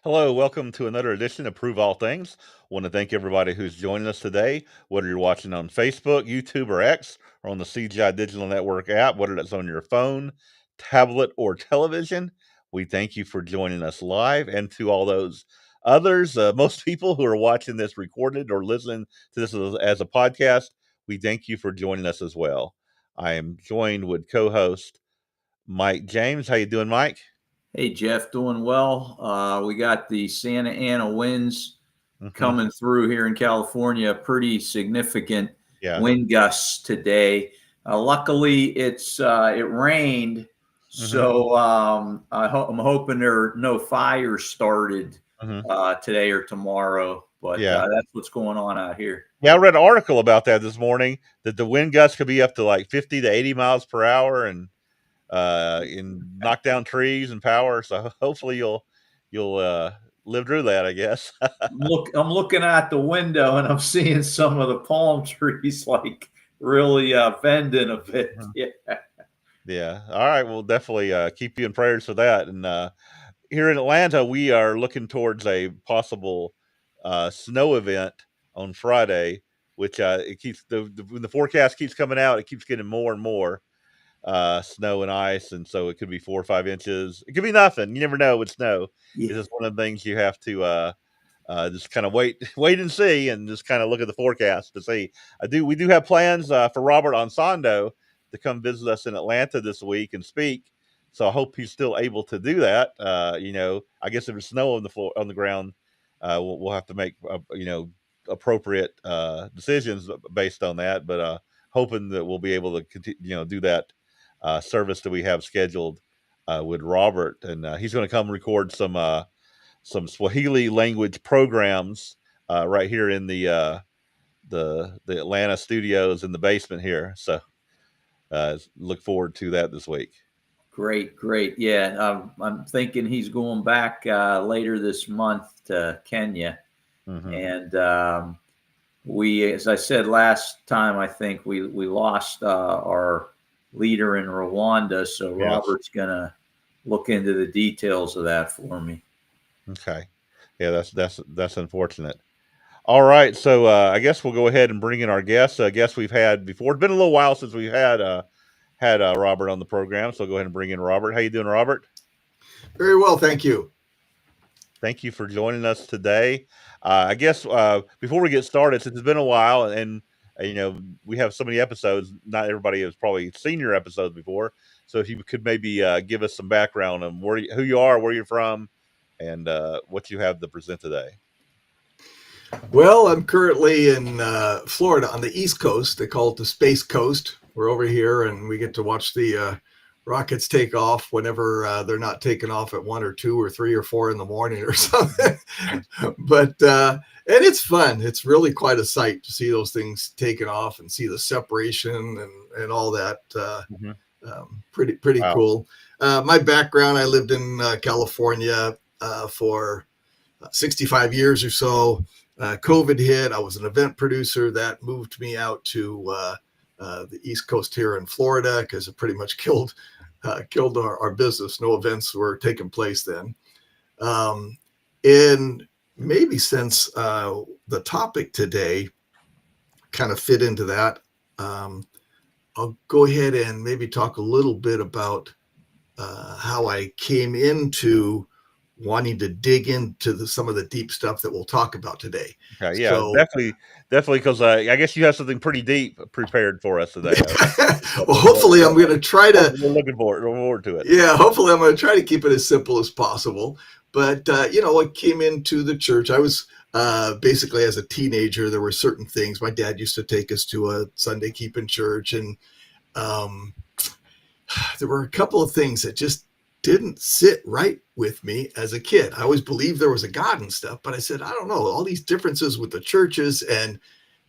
Hello, welcome to another edition of Prove All Things. Want to thank everybody who's joining us today, whether you're watching on Facebook, YouTube, or X, or on the CGI Digital Network app, whether that's on your phone, tablet, or television. We thank you for joining us live, and to all those others, most people who are watching this recorded or listening to this as a podcast, we thank you for joining us as well. I am joined with co-host Mike James. How you doing, Mike? Hey, Jeff, doing well. We got the Santa Ana winds Hmm. coming through here in California, pretty significant Yeah. wind gusts today. Luckily, it rained, Hmm. so I'm hoping there are no fires started Hmm. today or tomorrow, but Yeah. that's what's going on out here. Yeah, I read an article about that this morning that the wind gusts could be up to like 50 to 80 miles per hour and knock down trees and power. So hopefully you'll live through that, I guess. I'm looking out the window and I'm seeing some of the palm trees like really bending a bit. Mhm. Yeah. Yeah. All right. We'll definitely keep you in prayers for that. And here in Atlanta, we are looking towards a possible snow event on Friday, which it keeps when the forecast keeps coming out, it keeps getting more and more snow and ice, and so it could be 4 or 5 inches. It could be nothing. You never know with snow. Yeah. It's just one of the things you have to just kind of wait and see, and just kind of look at the forecast to see. We do have plans for Robert Onsando to come visit us in Atlanta this week and speak. So I hope he's still able to do that. I guess if there's snow on the floor on the ground, we'll have to make appropriate decisions based on that. But hoping that we'll be able to do that service that we have scheduled with Robert, and he's going to come record some Swahili language programs right here in the Atlanta studios in the basement here. So look forward to that this week. Great, great. Yeah, I'm thinking he's going back later this month to Kenya. Hmm. And as I said last time, I think we lost our leader in Rwanda. So Yes. Robert's going to look into the details of that for me. Okay. Yeah, that's unfortunate. All right, so I guess we'll go ahead and bring in our guest. Guest we've had before. It's been a little while since we've had Robert on the program, so go ahead and bring in Robert. How you doing, Robert? Very well, thank you. Thank you for joining us today. I guess before we get started, since it's been a while, and we have so many episodes, not everybody has probably seen your episodes before. So if you could maybe give us some background on who you are, where you're from, and what you have to present today. Well, I'm currently in Florida on the East Coast. They call it the Space Coast. We're over here and we get to watch the rockets take off whenever they're not taking off at 1 or 2 or 3 or 4 in the morning or something. And it's fun. It's really quite a sight to see those things taking off and see the separation and all that. Mm-hmm. Pretty Wow. cool. My background, I lived in California for 65 years or so. COVID hit. I was an event producer that moved me out to the East Coast here in Florida because it pretty much killed our business. No events were taking place then. And maybe since the topic today kind of fit into that, I'll go ahead and maybe talk a little bit about how I came into wanting to dig into some of the deep stuff that we'll talk about today. Okay, yeah, So, definitely, because I guess you have something pretty deep prepared for us today. well, hopefully, I'm going to try to. We're looking forward to it. Yeah, hopefully, I'm going to try to keep it as simple as possible. But I came into the church. I was basically as a teenager. There were certain things. My dad used to take us to a Sunday keeping church, and um, there were a couple of things that just didn't sit right with me as a kid. I always believed there was a God and stuff, but I said, I don't know, all these differences with the churches and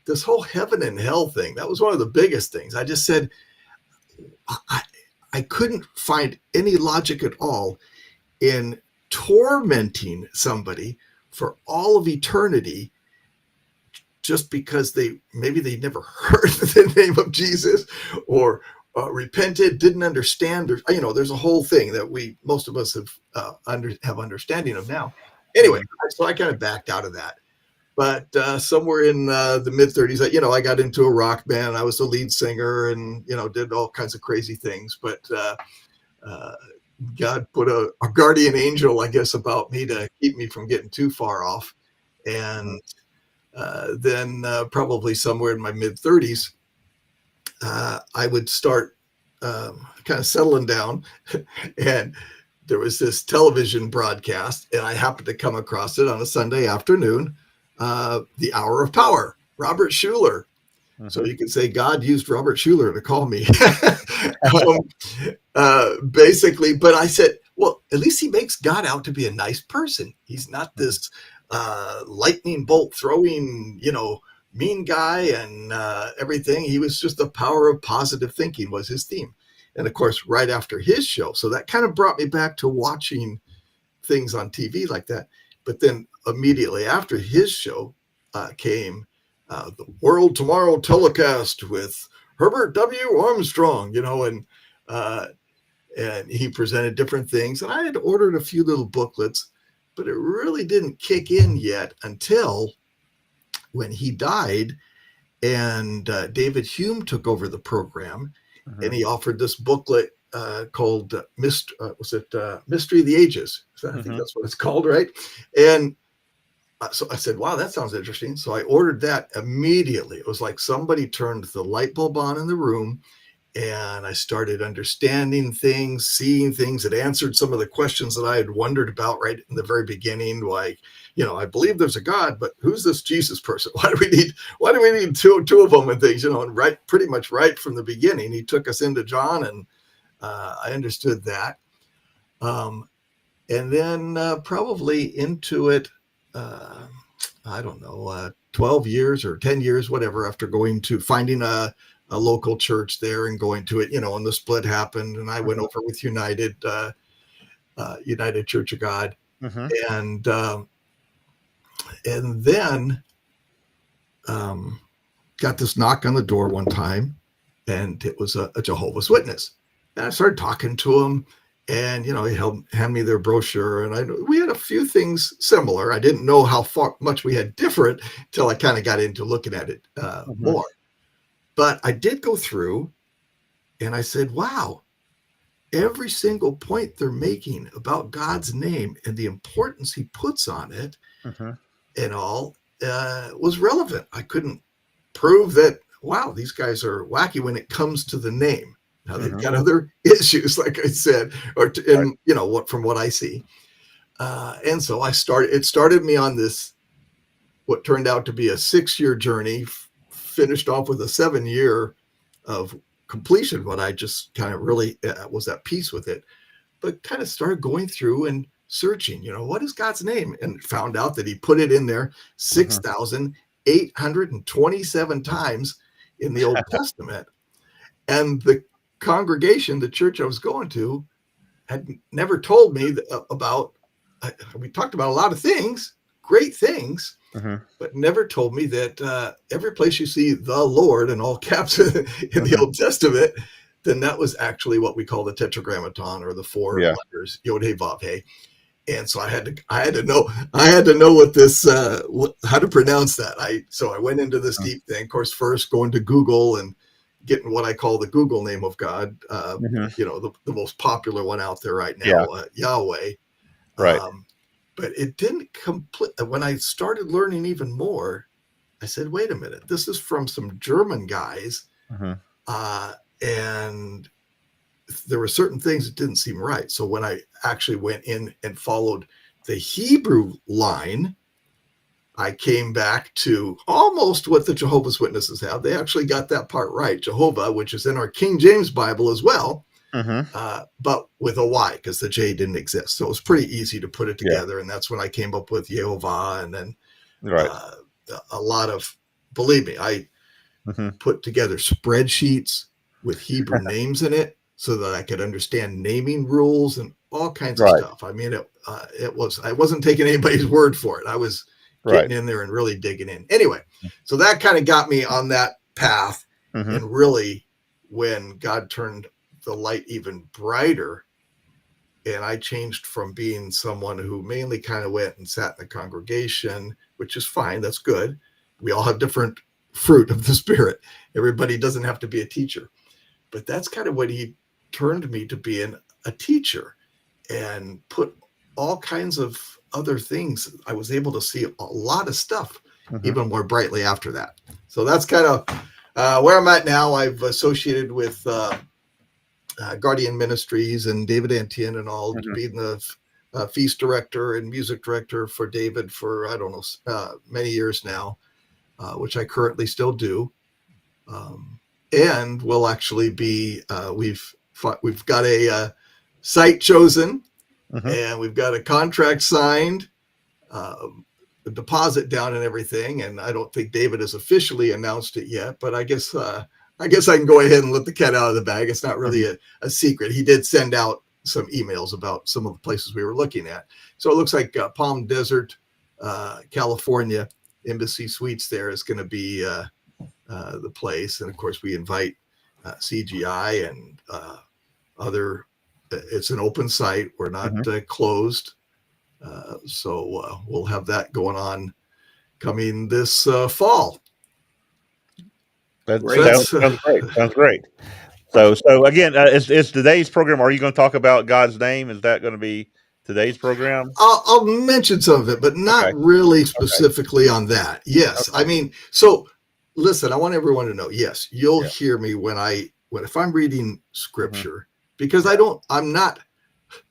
this whole heaven and hell thing. That was one of the biggest things. I just said, I couldn't find any logic at all in tormenting somebody for all of eternity just because they never heard the name of Jesus or repented, didn't understand, or there's a whole thing that most of us have understanding of now. Anyway, so I kind of backed out of that. But somewhere in the mid-30s, I got into a rock band. I was the lead singer and, did all kinds of crazy things. But God put a guardian angel, I guess, about me to keep me from getting too far off. And then probably somewhere in my mid-30s, I would start kind of settling down. And there was this television broadcast, and I happened to come across it on a Sunday afternoon, The Hour of Power, Robert Schuller. So you could say God used Robert Schuller to call me. Basically, but I said, well, at least he makes God out to be a nice person. He's not this lightning bolt throwing, mean guy and everything. He was just the power of positive thinking was his theme. And of course, right after his show. So that kind of brought me back to watching things on TV like that. But then immediately after his show came the World Tomorrow telecast with Herbert W. Armstrong, and he presented different things. And I had ordered a few little booklets, but it really didn't kick in yet until when he died and David Hume took over the program. And he offered this booklet called Mystery of the Ages. So I think that's what it's called, right? And so I said, wow, that sounds interesting. So I ordered that immediately. It was like somebody turned the light bulb on in the room, and I started understanding things, seeing things. It answered some of the questions that I had wondered about right in the very beginning. Like, I believe there's a God, but who's this Jesus person? Why do we need two of them and things, and pretty much right from the beginning, he took us into John, and I understood that. And then probably into it, I don't know, 12 years or 10 years, whatever, after finding a local church there and going to it, and the split happened, and I went over with United Church of God. And then got this knock on the door one time, and it was a Jehovah's Witness. And I started talking to him, and, he hand me their brochure, and we had a few things similar. I didn't know how much we had different till I kind of got into looking at it more. But I did go through, and I said, wow, every single point they're making about God's name and the importance he puts on it and all was relevant. I couldn't prove that, wow, these guys are wacky when it comes to the name. Now they've got other issues, like I said, from what I see. And so it started me on this, what turned out to be a 6-year journey, finished off with a 7-year of completion, but I just kind of really was at peace with it, but kind of started going through and searching, what is God's name? And found out that he put it in there 6,827 times in the Old Testament. And the congregation, the church I was going to, had never told me about, we talked about a lot of things, great things, but never told me that every place you see the Lord in all caps in the Old Testament, then that was actually what we call the tetragrammaton, or the four letters, Yod He Vav He. And so I had to know what this, how to pronounce that. So I went into this deep thing, of course, first going to Google and getting what I call the Google name of God, the most popular one out there right now, Yahweh. Right. But it didn't complete. When I started learning even more, I said, wait a minute, this is from some German guys. And there were certain things that didn't seem right. So when I actually went in and followed the Hebrew line, I came back to almost what the Jehovah's Witnesses have. They actually got that part right. Jehovah, which is in our King James Bible as well, but with a Y, because the J didn't exist. So it was pretty easy to put it together. And that's when I came up with Yehovah. And then a lot of, believe me, I put together spreadsheets with Hebrew names in it so that I could understand naming rules and all kinds of stuff. I mean, I wasn't taking anybody's word for it. I was getting in there and really digging in. Anyway, so that kind of got me on that path. And really, when God turned the light even brighter, And I changed from being someone who mainly kind of went and sat in the congregation, which is fine. That's good. We all have different fruit of the Spirit. Everybody doesn't have to be a teacher. But that's kind of what he turned me to being a teacher and put all kinds of other things. I was able to see a lot of stuff even more brightly after that. So that's kind of where I'm at now. I've associated with Guardian Ministries and David Antien and all, being the feast director and music director for David for, I don't know, many years now, which I currently still do. And we'll actually be, we've got a site chosen, and we've got a contract signed, the deposit down and everything. And I don't think David has officially announced it yet, but I guess I can go ahead and let the cat out of the bag. It's not really a secret. He did send out some emails about some of the places we were looking at. So it looks like Palm Desert, California, Embassy Suites there is going to be the place. And of course, we invite CGI and other. It's an open site. We're not closed. So we'll have that going on coming this fall. Sounds great. Sounds great. So again, is today's program? Are you going to talk about God's name? Is that going to be today's program? I'll mention some of it, but not really specifically on that. Yes, I mean, so listen. I want everyone to know. Yes, you'll hear me if I'm reading scripture, because I'm not.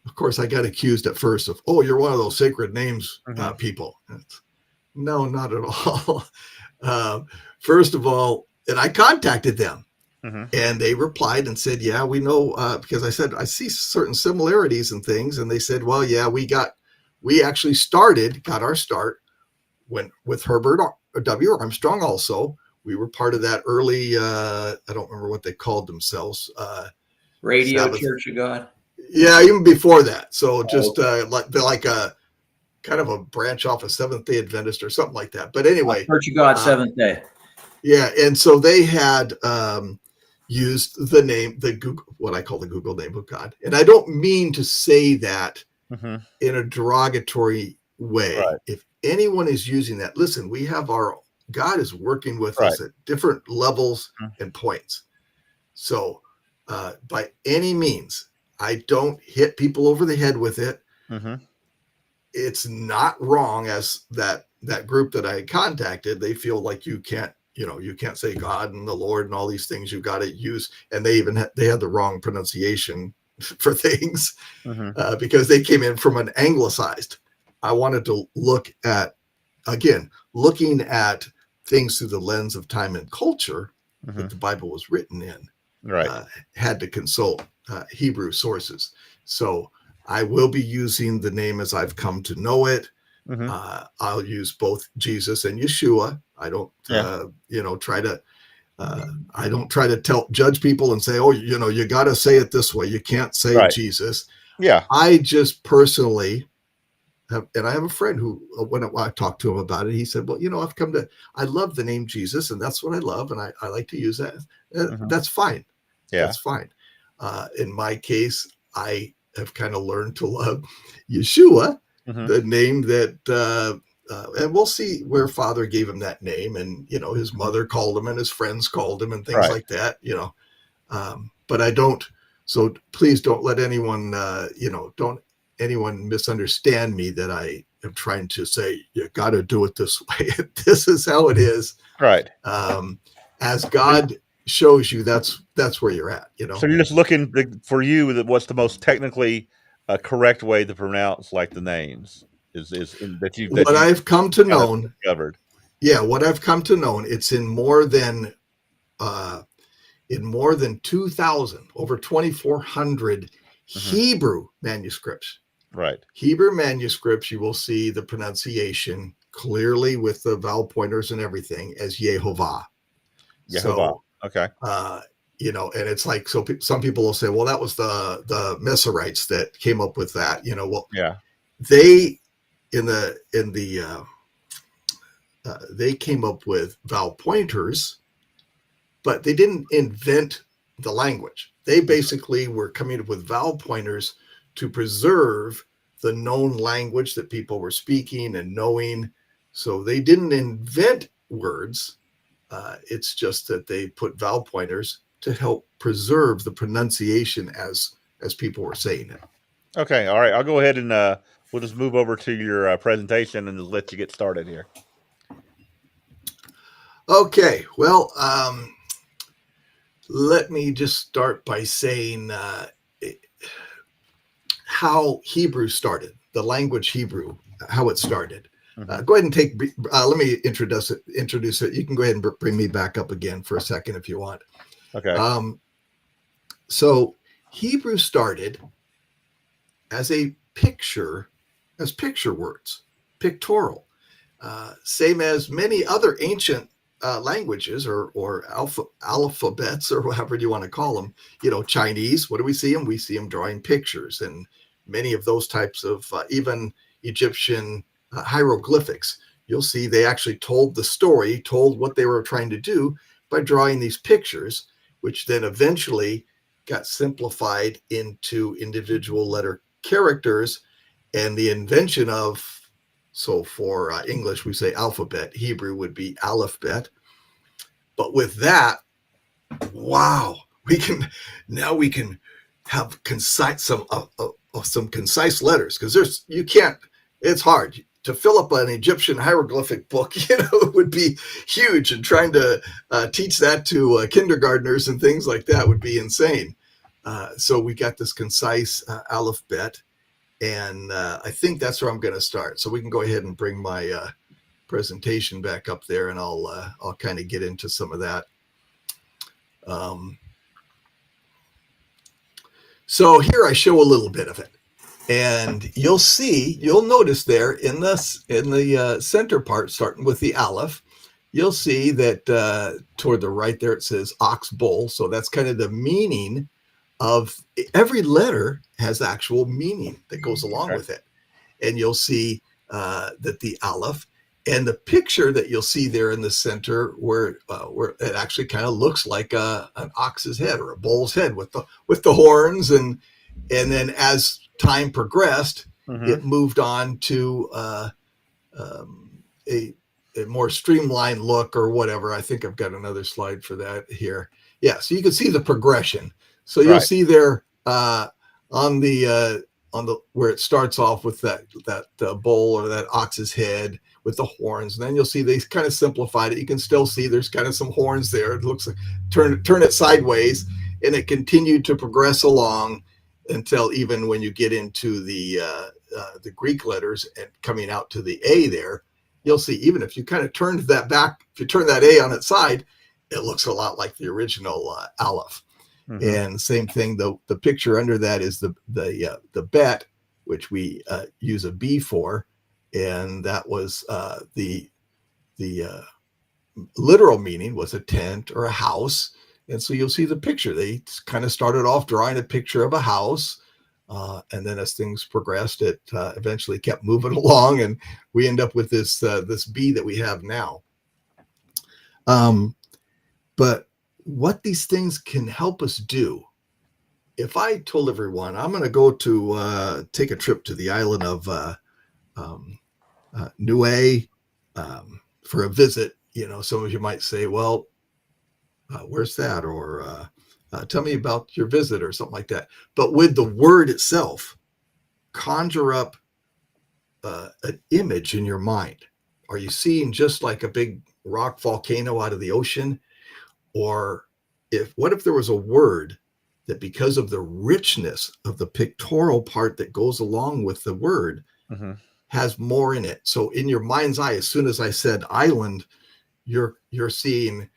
Of course, I got accused at first of, oh, you're one of those sacred names people. No, not at all. First of all, and I contacted them, and they replied and said, yeah, we know, because I said, I see certain similarities and things. And they said, well, yeah, we actually got our start with Herbert W. Armstrong also. We were part of that early, I don't remember what they called themselves. Radio Sabbath. Church of God. Yeah, even before that. So just like a kind of a branch off of Seventh-day Adventist or something like that. But anyway. Church of God, Seventh Day. Yeah, and so they had used the name, what I call the Google name of God. And I don't mean to say that in a derogatory way. Right. If anyone is using that, listen, God is working with us at different levels and points. So by any means, I don't hit people over the head with it. It's not wrong, as that group that I contacted, they feel like you can't say God and the Lord and all these things. You've got to use, and they had the wrong pronunciation for things because they came in from an anglicized. I wanted to look at, again, looking at things through the lens of time and culture that the Bible was written in. Had to consult Hebrew sources. So I will be using the name as I've come to know it. I'll use both Jesus and Yeshua. I don't, try to, I don't try to judge people and say, oh, you got to say it this way. You can't say Jesus. Yeah. I just personally and I have a friend who, when I talked to him about it, he said, well, I love the name Jesus, and that's what I love. And I like to use that. That's fine. Yeah. That's fine. In my case, I have kind of learned to love Yeshua, the name that, and we'll see where Father gave him that name, and his mother called him, and his friends called him, and things like that. But I don't. So please don't let anyone, don't anyone misunderstand me that I am trying to say you got to do it this way. This is how it is. Right. As God shows you, that's where you're at. So you're just looking for you. What's the most technically correct way to pronounce like the names what I've come to know. Yeah, what I've come to know. It's in more than 2,000, over 2,400 Hebrew manuscripts. Right. Hebrew manuscripts, you will see the pronunciation clearly with the vowel pointers and everything as Yehovah. So, okay. And it's like, so some people will say, well, that was the Meserites that came up with that. They they came up with vowel pointers, but they didn't invent the language. They basically were coming up with vowel pointers to preserve the known language that people were speaking and knowing. So they didn't invent words. It's just that they put vowel pointers to help preserve the pronunciation as people were saying it. Okay, all right. I'll go ahead and we'll just move over to your presentation and just let you get started here. Okay, well, let me just start by saying how Hebrew started, the language Hebrew, how it started. Go ahead and let me introduce it. You can go ahead and bring me back up again for a second if you want. Okay. So Hebrew started as picture words, pictorial, same as many other ancient languages or alphabets or whatever you want to call them. Chinese, what do we see them? We see them drawing pictures, and many of those types of even Egyptian hieroglyphics. You'll see they actually told what they were trying to do by drawing these pictures, which then eventually got simplified into individual letter characters, and the invention of, so for English we say alphabet, Hebrew would be alphabet. But with that, wow, we can have some concise letters, because it's hard to fill up an Egyptian hieroglyphic book. It would be huge, and trying to teach that to kindergartners and things like that would be insane. So we got this concise alphabet, and I think that's where I'm going to start. So we can go ahead and bring my presentation back up there, and I'll kind of get into some of that. So here I show a little bit of it, and you'll notice there in the center part, starting with the aleph, you'll see that toward the right there it says ox bull. So that's kind of the meaning of every letter has actual meaning that goes along with it. And you'll see that the aleph and the picture that you'll see there in the center, where it actually kind of looks like an ox's head or a bull's head with the horns, and then as time progressed, it moved on to a more streamlined look or whatever. I think I've got another slide for that here. Yeah, so you can see the progression. So you'll see there on the where it starts off with that bull or that ox's head with the horns, and then you'll see they kind of simplified it. You can still see there's kind of some horns there. It looks like turn it sideways, and it continued to progress along until even when you get into the Greek letters and coming out to the A there, you'll see even if you kind of turned that back, if you turn that A on its side, it looks a lot like the original aleph. And same thing, the picture under that is the bet, which we use a B for, and that was the literal meaning was a tent or a house. And so you'll see the picture. They kind of started off drawing a picture of a house, and then as things progressed, it eventually kept moving along, and we end up with this B that we have now. But what these things can help us do, if I told everyone I'm going to go to take a trip to the island of Niue for a visit, some of you might say, well, where's that? Or tell me about your visit or something like that. But with the word itself, conjure up an image in your mind. Are you seeing just like a big rock volcano out of the ocean? Or what if there was a word that, because of the richness of the pictorial part that goes along with the word, has more in it? So in your mind's eye, as soon as I said island, you're seeing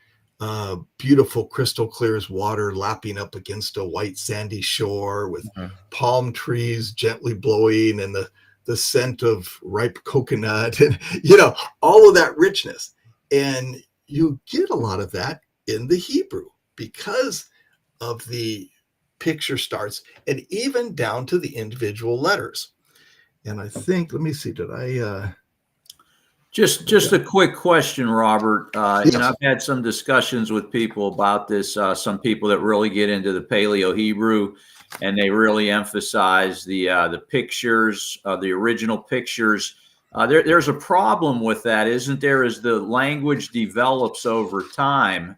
beautiful crystal clear as water lapping up against a white sandy shore with palm trees gently blowing, and the scent of ripe coconut, and all of that richness. And you get a lot of that in the Hebrew because of the picture starts, and even down to the individual letters. And I think, let me see, did I Just a quick question, Robert. Yes. I've had some discussions with people about this. Some people that really get into the Paleo Hebrew, and they really emphasize the pictures, the original pictures. There's a problem with that, isn't there? As the language develops over time,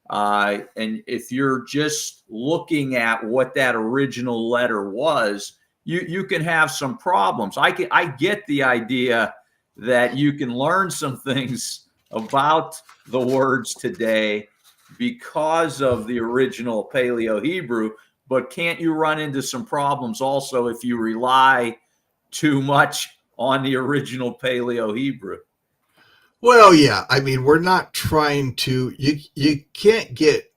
and if you're just looking at what that original letter was, you can have some problems. I get the idea that you can learn some things about the words today because of the original Paleo Hebrew, but can't you run into some problems also if you rely too much on the original Paleo Hebrew? Well, yeah. I mean, we're not trying to. You can't get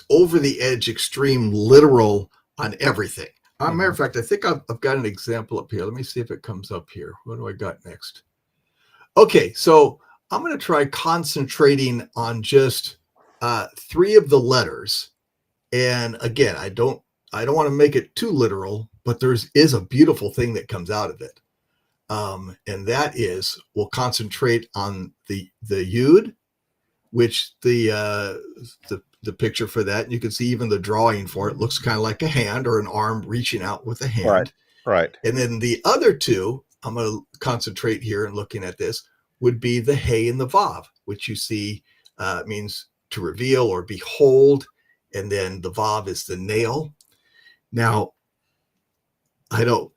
over the edge, extreme, literal on everything. Matter of fact, I think I've got an example up here. Let me see if it comes up here. What do I got next? Okay, so I'm going to try concentrating on just 3 of the letters. And again, I don't want to make it too literal, but is a beautiful thing that comes out of it. And that is, we'll concentrate on the Yud, which the picture for that, and you can see even the drawing for it looks kind of like a hand or an arm reaching out with a hand. Right. And then the other 2, I'm going to concentrate here and looking at this, would be the Hey and the Vav, which you see means to reveal or behold. And then the Vav is the nail. Now, I don't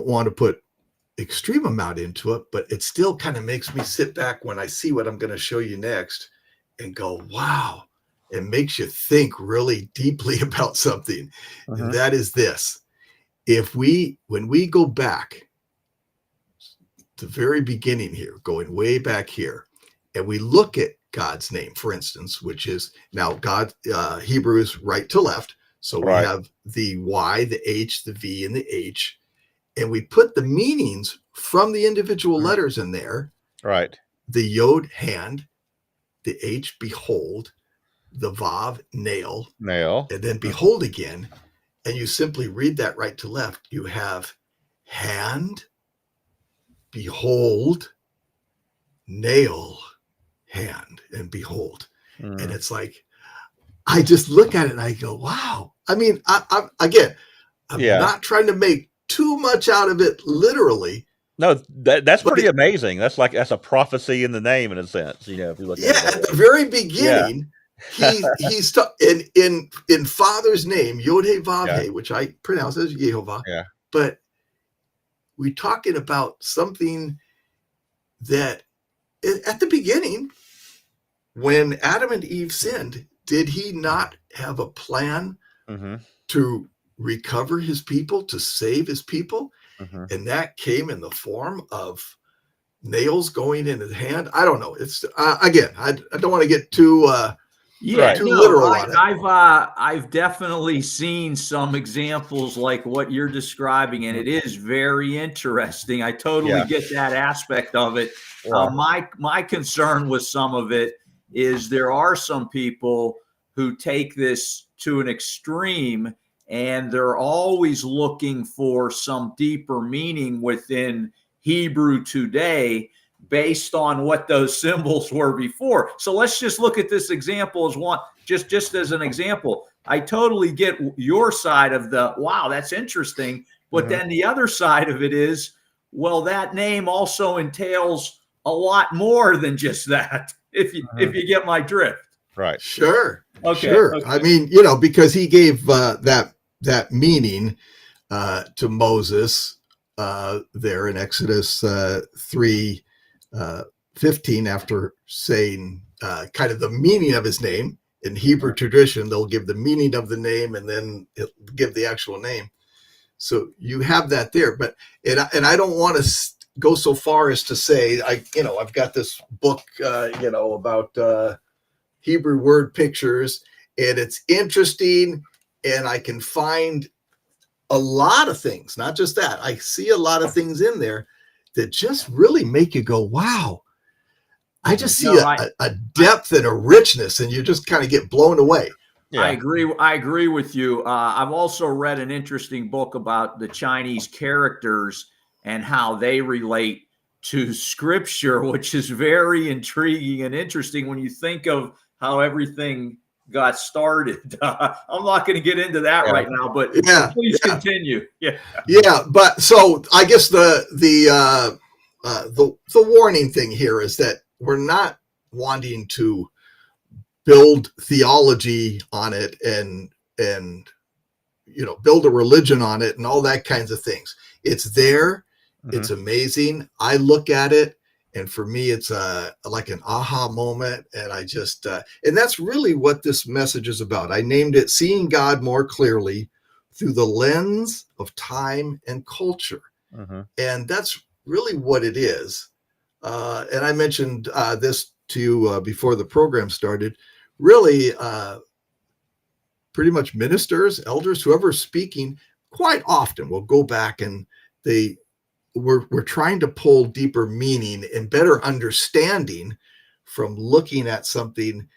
want to put extreme amount into it, but it still kind of makes me sit back when I see what I'm going to show you next and go, wow. It makes you think really deeply about something. And that is this. When we go back to the very beginning here, going way back here, and we look at God's name, for instance, which is now God, Hebrew is right to left. So we have the Y, the H, the V, and the H, and we put the meanings from the individual letters in there. Right. The Yod, hand, the H, behold, the Vav, nail, and then behold again. And you simply read that right to left. You have hand, behold, nail, hand, and behold. And it's like, I just look at it and I go, wow. I mean, I'm not trying to make too much out of it literally. No, that's pretty amazing. That's a prophecy in the name, in a sense. If you look at it. At the very beginning, he's in Father's name, Yod He Vav He, which I pronounce as Yehovah. Yeah. But we're talking about something that at the beginning, when Adam and Eve sinned, did he not have a plan to recover his people, to save his people? And that came in the form of nails going in his hand. I don't know. It's again, I don't want to get too literal on it. I've definitely seen some examples like what you're describing, and it is very interesting. I totally get that aspect of it. My concern with some of it is there are some people who take this to an extreme, and they're always looking for some deeper meaning within Hebrew today based on what those symbols were before. So let's just look at this example as one, just as an example. I totally get your side of the, wow, that's interesting. But then the other side of it is, well, that name also entails a lot more than just that, if you get my drift. Right. Sure. Okay. Sure. Okay. I mean, because he gave that meaning to Moses there in Exodus 3:15, after saying kind of the meaning of his name. In Hebrew tradition, they'll give the meaning of the name and then give the actual name. So you have that there, but and I don't want to go so far as to say I've got this book about Hebrew word pictures, and it's interesting, and I can find a lot of things, not just that. I see a lot of things in there that just really make you go, wow. I just see a depth and a richness, and you just kind of get blown away. Yeah. I agree with you. I've also read an interesting book about the Chinese characters and how they relate to Scripture, which is very intriguing and interesting when you think of how everything got started. I'm not going to get into that right now, but please continue. Yeah. But so I guess the warning thing here is that we're not wanting to build theology on it and build a religion on it and all that kinds of things. It's there. It's amazing. I look at it, and for me, it's like an aha moment. And I just, and that's really what this message is about. I named it Seeing God More Clearly Through the Lens of Time and Culture. And that's really what it is. And I mentioned this to you before the program started. Really, pretty much ministers, elders, whoever's speaking, quite often will go back and we're trying to pull deeper meaning and better understanding from looking at something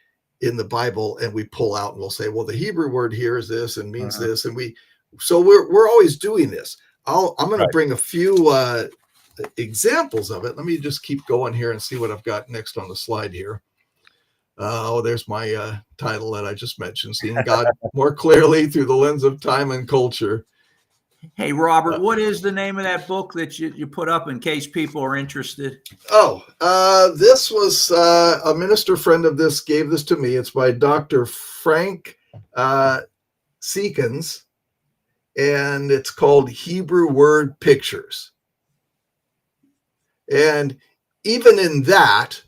in the Bible, and we pull out and we'll say, well, the Hebrew word here is this and means this, and we're always doing this. I'm going to bring a few examples of it. Let me just keep going here and see what I've got next on the slide here. There's my title that I just mentioned, Seeing God More Clearly Through the Lens of Time and Culture. Hey, Robert, what is the name of that book that you put up in case people are interested? This was a minister friend of this gave this to me. It's by Dr. Frank Seekins, and it's called Hebrew Word Pictures. And even in that,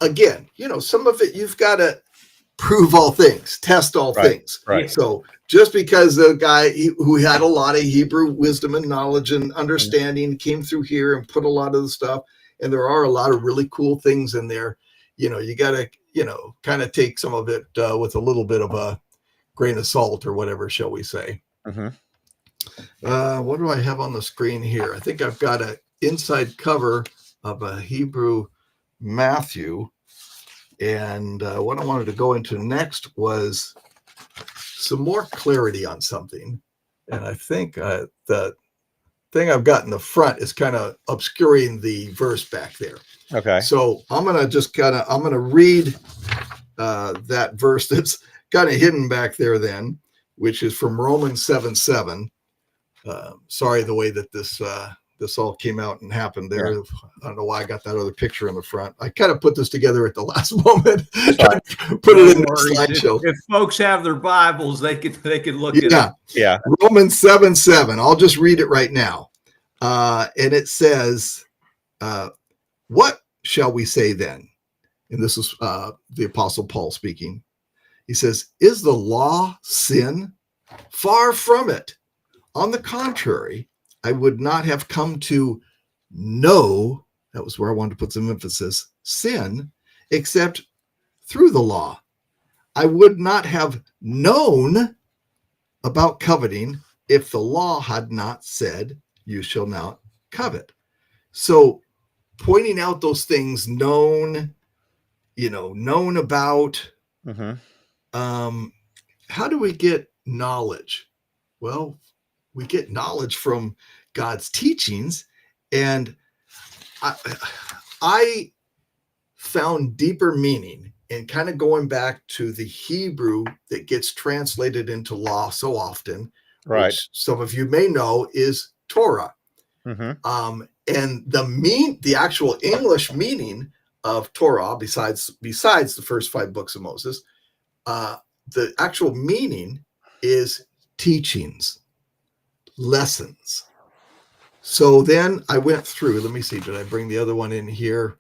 again, some of it you've got to prove all things, test all things. Right. So just because the guy who had a lot of Hebrew wisdom and knowledge and understanding came through here and put a lot of the stuff, and there are a lot of really cool things in there, you got to, kind of take some of it with a little bit of a grain of salt or whatever, shall we say. What do I have on the screen here? I think I've got an inside cover of a Hebrew Matthew. And what I wanted to go into next was some more clarity on something. And I think the thing I've got in the front is kind of obscuring the verse back there. Okay. So I'm going to read that verse that's kind of hidden back there then, which is from Romans 7:7. Sorry, the way that this all came out and happened there. Yeah. I don't know why I got that other picture in the front. I kind of put this together at the last moment. Put it in the slideshow. If folks have their Bibles, they could look at it. Yeah. Romans 7:7. I'll just read it right now. And it says, what shall we say then? And this is the Apostle Paul speaking. He says, is the law sin? Far from it. On the contrary, I would not have come to know, that was where I wanted to put some emphasis, sin, except through the law. I would not have known about coveting if the law had not said, you shall not covet. So pointing out those things known about, how do we get knowledge? Well, we get knowledge from God's teachings, and I found deeper meaning in kind of going back to the Hebrew that gets translated into law so often, which some of you may know is Torah. And the actual English meaning of Torah, besides the first 5 books of Moses, the actual meaning is teachings, lessons. So then I went through, let me see, did I bring the other one in here?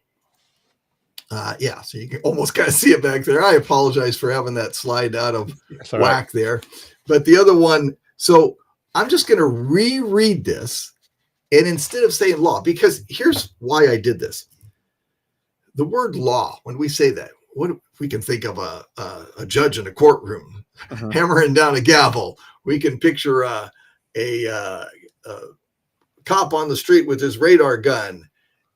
Yeah, so you can almost kind of see it back there. I apologize for having that slide out of whack there. But the other one, so I'm just going to reread this. And instead of saying law, because here's why I did this. The word law, when we say that, what we can think of a judge in a courtroom hammering down a gavel. We can picture a cop on the street with his radar gun.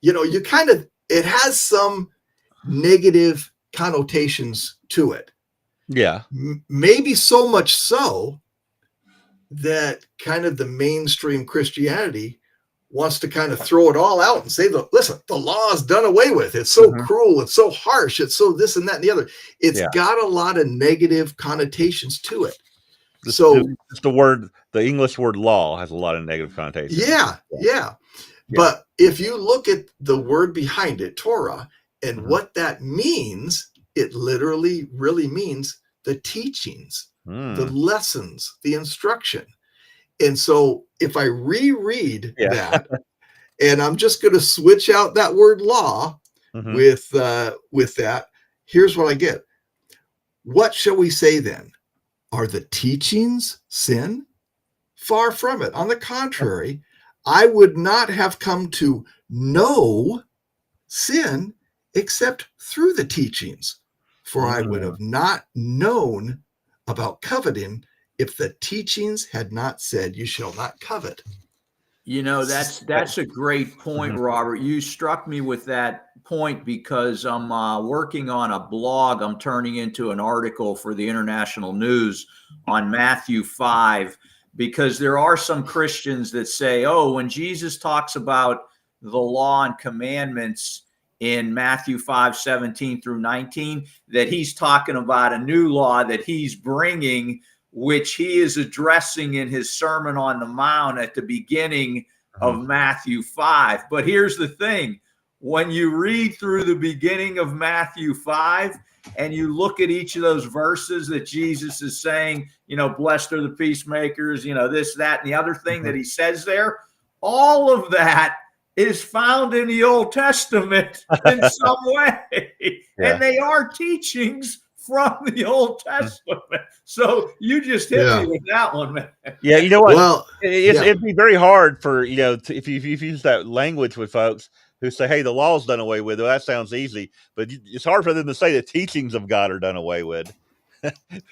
It has some negative connotations to it. Yeah. Maybe so much so that kind of the mainstream Christianity wants to kind of throw it all out and say, listen, the law is done away with. It's so cruel. It's so harsh. It's so this and that and the other. It's got a lot of negative connotations to it. So the English word law has a lot of negative connotations. Yeah. But if you look at the word behind it, Torah, and what that means, it literally really means the teachings, the lessons, the instruction. And so if I reread that, and I'm just going to switch out that word law with that, here's what I get. What shall we say then? Are the teachings sin? Far from it. On the contrary, I would not have come to know sin except through the teachings, for I would have not known about coveting if the teachings had not said, you shall not covet. You know, that's a great point, Robert. You struck me with that point because I'm working on a blog. I'm turning into an article for the International News on Matthew 5, because there are some Christians that say, oh, when Jesus talks about the law and commandments in Matthew 5:17 through 19, that he's talking about a new law that he's bringing, which he is addressing in his Sermon on the Mount at the beginning of Matthew 5. But here's the thing. When you read through the beginning of Matthew 5 and you look at each of those verses that Jesus is saying, you know, blessed are the peacemakers, you know, this, that, and the other thing that he says there, all of that is found in the Old Testament in some way. And they are teachings from the Old Testament. So you just hit me with that one, man. Yeah, you know what? Well, it'd be very hard for, you know, if you use that language with folks who say, hey, the law's done away with. Well, that sounds easy. But it's hard for them to say the teachings of God are done away with.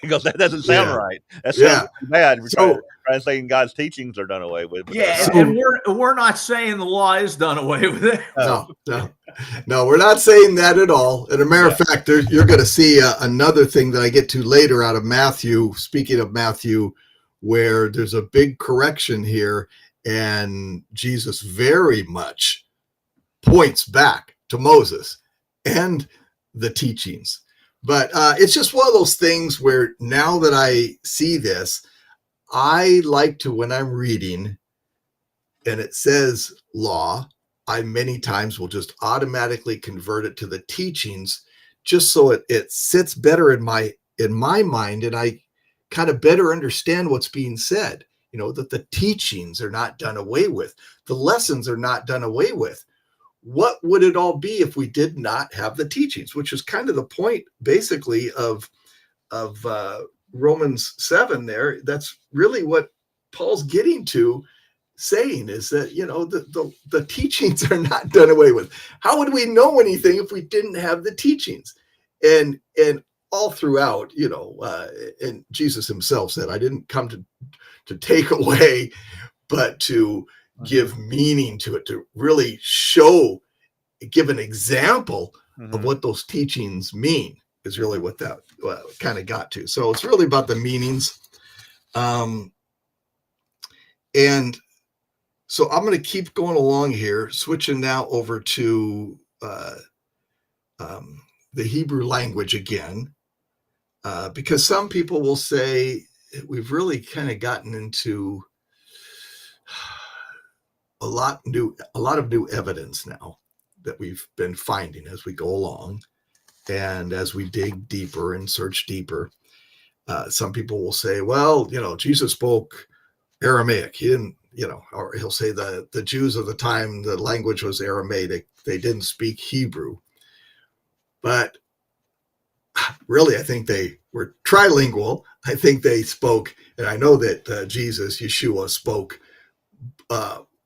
Because that doesn't sound right. That sounds bad. We're trying to say God's teachings are done away with. And we're not saying the law is done away with. No, we're not saying that at all. And a matter of fact, you're going to see another thing that I get to later out of Matthew, speaking of Matthew, where there's a big correction here, and Jesus very much points back to Moses and the teachings. But it's just one of those things where now that I see this, I like to, when I'm reading and it says law, I many times will just automatically convert it to the teachings, just so it sits better in my mind, and I kind of better understand what's being said. You know, that the teachings are not done away with. The lessons are not done away with. What would it all be if we did not have the teachings, which is kind of the point basically of Romans 7 there. That's really what Paul's getting to, saying is that, you know, the teachings are not done away with. How would we know anything if we didn't have the teachings? And all throughout, you know, and Jesus himself said, I didn't come to take away, but to give meaning to it, to really show, give an example of what those teachings mean, is really what that kind of got to. So it's really about the meanings. And so I'm going to keep going along here, switching now over to the Hebrew language again, because some people will say we've really kind of gotten into a lot of new evidence now that we've been finding as we go along, and as we dig deeper and search deeper. Some people will say, well, you know, Jesus spoke Aramaic. He didn't, you know, or he'll say the Jews of the time, the language was Aramaic. They didn't speak Hebrew. But really, I think they were trilingual. I think they spoke, and I know that Yeshua spoke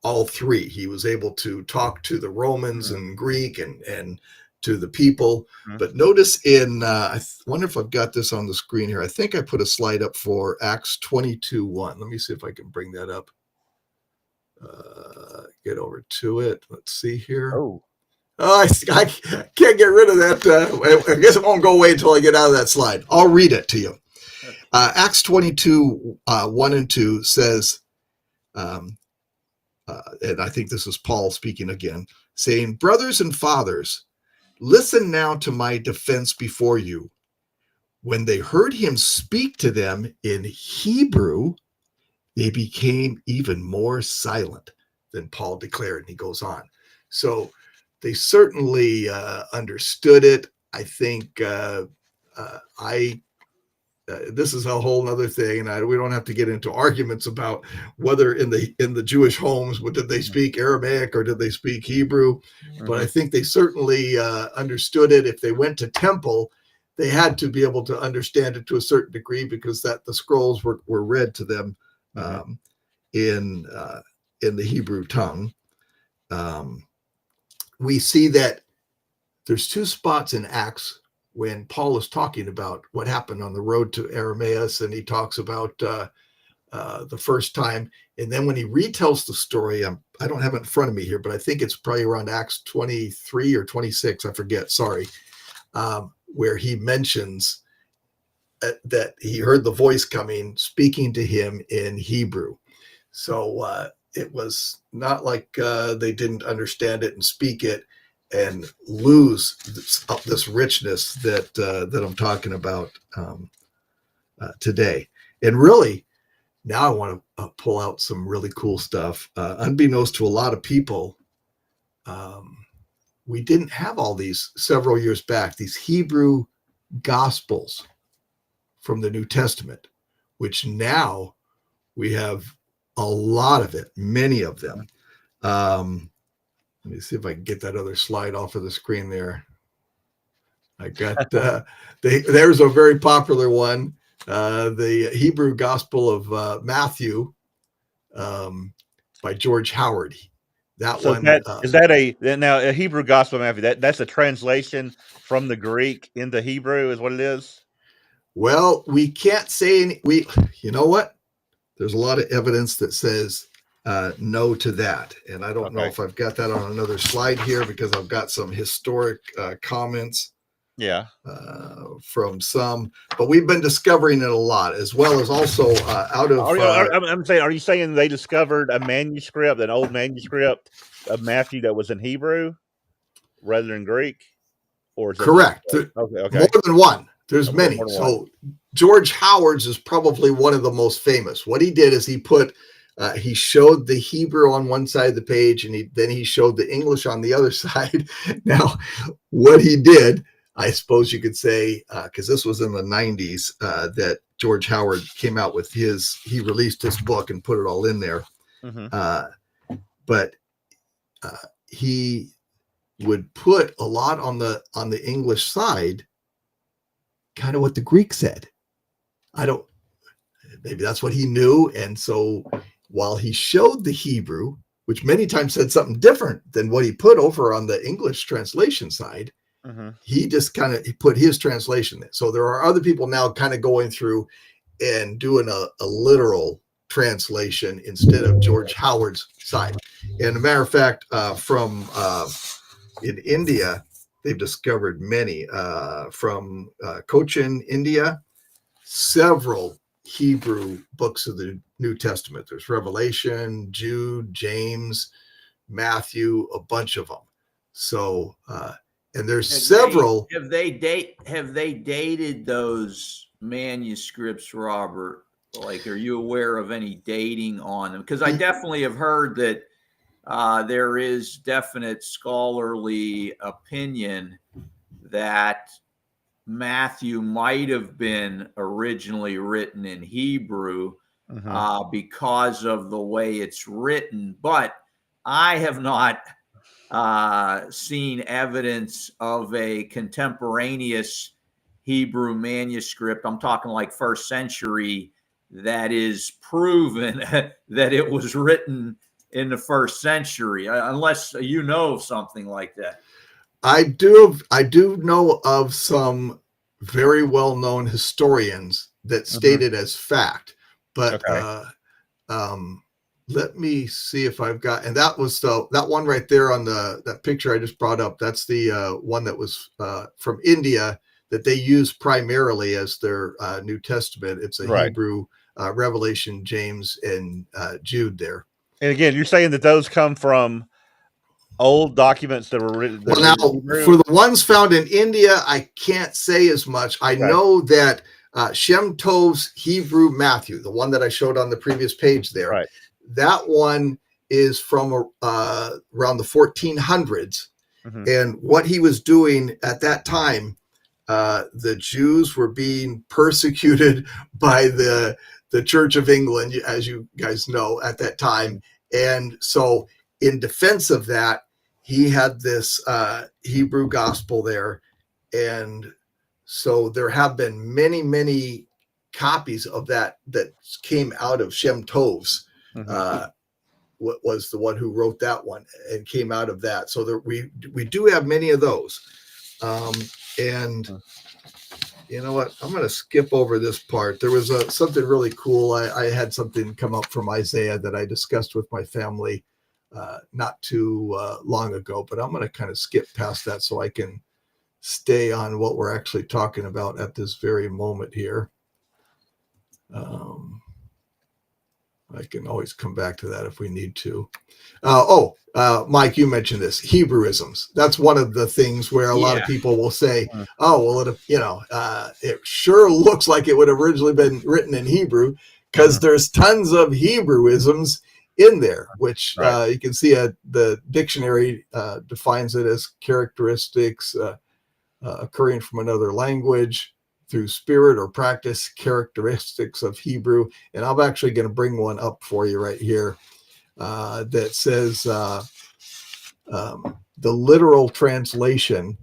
all three. He was able to talk to the Romans and Greek and to the people. But notice in, I wonder if I've got this on the screen here. I think I put a slide up for Acts 22:1. Let me see if I can bring that up. Get over to it. Let's see here. I can't get rid of that. I guess it won't go away until I get out of that slide. I'll read it to you. Acts 22:1 and 2 says, and I think this is Paul speaking again, saying, "Brothers and fathers, listen now to my defense before you. When they heard him speak to them in Hebrew, they became even more silent than Paul declared." And he goes on. So they certainly understood it. I think this is a whole other thing, and we don't have to get into arguments about whether in the Jewish homes, did they speak Aramaic or did they speak Hebrew? But I think they certainly understood it. If they went to temple, they had to be able to understand it to a certain degree, because the scrolls were read to them in the Hebrew tongue. We see that there's two spots in Acts when Paul is talking about what happened on the road to Aramaeus, and he talks about the first time. And then when he retells the story, I don't have it in front of me here, but I think it's probably around Acts 23 or 26, I forget, sorry, where he mentions that he heard the voice coming, speaking to him in Hebrew. So it was not like they didn't understand it and speak it and lose this richness that I'm talking about today. And really, now I want to pull out some really cool stuff. Unbeknownst to a lot of people, we didn't have all these several years back, these Hebrew Gospels from the New Testament, which now we have a lot of it, many of them. Let me see if I can get that other slide off of the screen there. I got, there's a very popular one, the Hebrew Gospel of Matthew by George Howard. That so one. Is that a Hebrew Gospel of Matthew? That's a translation from the Greek into Hebrew is what it is? Well, we can't say you know what? There's a lot of evidence that says no to that. And I don't know if I've got that on another slide here, because I've got some historic comments from some, but we've been discovering it a lot, as well as also out of are you saying they discovered a manuscript, an old manuscript of Matthew that was in Hebrew rather than Greek? Or is correct? More than one. There's many. So George Howard's is probably one of the most famous. What he did is he put he showed the Hebrew on one side of the page, and then he showed the English on the other side. Now, what he did, I suppose you could say, because this was in the 90s that George Howard came out with he released his book and put it all in there. But he would put a lot on the English side, kind of what the Greek said. Maybe that's what he knew. And so while he showed the Hebrew, which many times said something different than what he put over on the English translation side, he just he put his translation there. So there are other people now kind of going through and doing a literal translation instead of George Howard's side. And a matter of fact, from in India, they've discovered many from Cochin, India, several Hebrew books of the New Testament. There's Revelation, Jude, James, Matthew, a bunch of them. So, and there's several. Have they dated those manuscripts, Robert? Like, are you aware of any dating on them? Because I definitely have heard that there is definite scholarly opinion that Matthew might have been originally written in Hebrew because of the way it's written, but I have not seen evidence of a contemporaneous Hebrew manuscript. I'm talking like first century, that is proven that it was written in the first century, unless you know of something like that. I do know of some very well-known historians that stated as fact, but let me see if I've got, and that was that one right there on that picture I just brought up. That's the one that was from India that they use primarily as their New Testament. It's a Hebrew, Revelation, James, and Jude there. And again, you're saying that those come from old documents that were written. Well, now for the ones found in India, I can't say as much. I know that Shem Tov's Hebrew Matthew, the one that I showed on the previous page there, that one is from around the 1400s. Mm-hmm. And what he was doing at that time, the Jews were being persecuted by the Church of England, as you guys know, at that time. And so in defense of that, he had this Hebrew gospel there. And so there have been many, many copies of that came out of Shem Tov's, was the one who wrote that one and came out of that. So there, we do have many of those. And you know what? I'm going to skip over this part. There was something really cool. I had something come up from Isaiah that I discussed with my family not too long ago, but I'm going to kind of skip past that so I can stay on what we're actually talking about at this very moment here. I can always come back to that if we need to. Mike, you mentioned this, Hebrewisms. That's one of the things where a lot of people will say, oh, well, it sure looks like it would have originally been written in Hebrew, because there's tons of Hebrewisms in there, which you can see the dictionary defines it as characteristics occurring from another language through spirit or practice, characteristics of Hebrew. And I'm actually going to bring one up for you right here that says the literal translation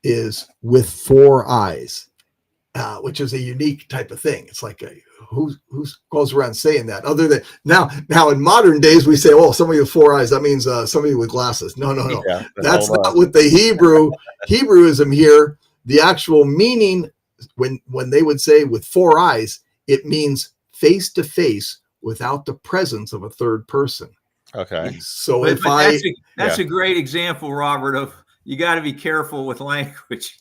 is with 4 eyes, which is a unique type of thing. It's like who goes around saying that? Other than now in modern days we say, oh, somebody with 4 eyes, that means somebody with glasses. No. Yeah, that's not with the Hebrewism here. The actual meaning, when they would say with 4 eyes, it means face to face without the presence of a third person. Okay. So that's a great example, Robert, of you got to be careful with language.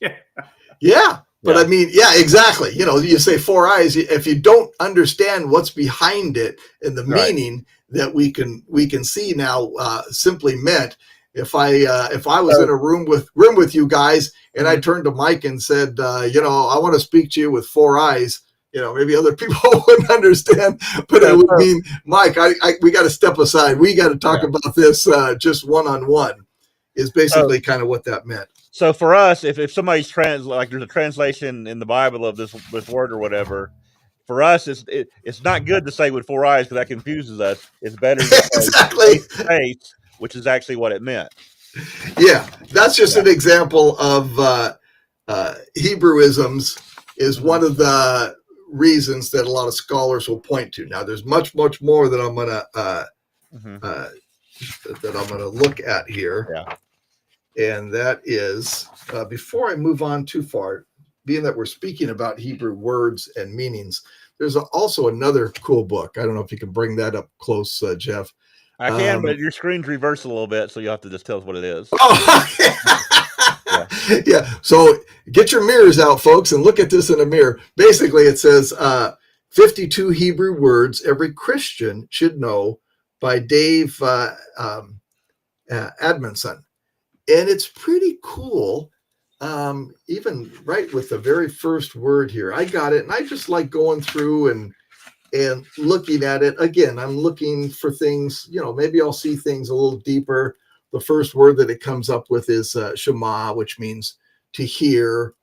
Yeah. But I mean, yeah, exactly. You say 4 eyes. If you don't understand what's behind it and the meaning that we can see now, simply meant, if I was in a room with you guys and I turned to Mike and said, I want to speak to you with 4 eyes, maybe other people wouldn't understand, but it would mean, Mike, we got to step aside. We got to talk about this just one-on-one, is basically kind of what that meant. So for us, if somebody's there's a translation in the Bible of this word or whatever, for us, it's not good to say with 4 eyes because that confuses us. It's better to say face to face, which is actually what it meant. Yeah, that's just an example of Hebrewisms is one of the reasons that a lot of scholars will point to. Now, there's much, much more that I'm gonna look at here. Yeah. And that is, before I move on too far, being that we're speaking about Hebrew words and meanings, there's also another cool book. I don't know if you can bring that up close, Jeff. I can, but your screen's reversed a little bit, so you'll have to just tell us what it is. Oh, yeah. So get your mirrors out, folks, and look at this in a mirror. Basically, it says 52 Hebrew words every Christian should know by Dave Admonson. And it's pretty cool, even right with the very first word here. I got it, and I just like going through and looking at it. Again, I'm looking for things, maybe I'll see things a little deeper. The first word that it comes up with is Shema, which means to hear.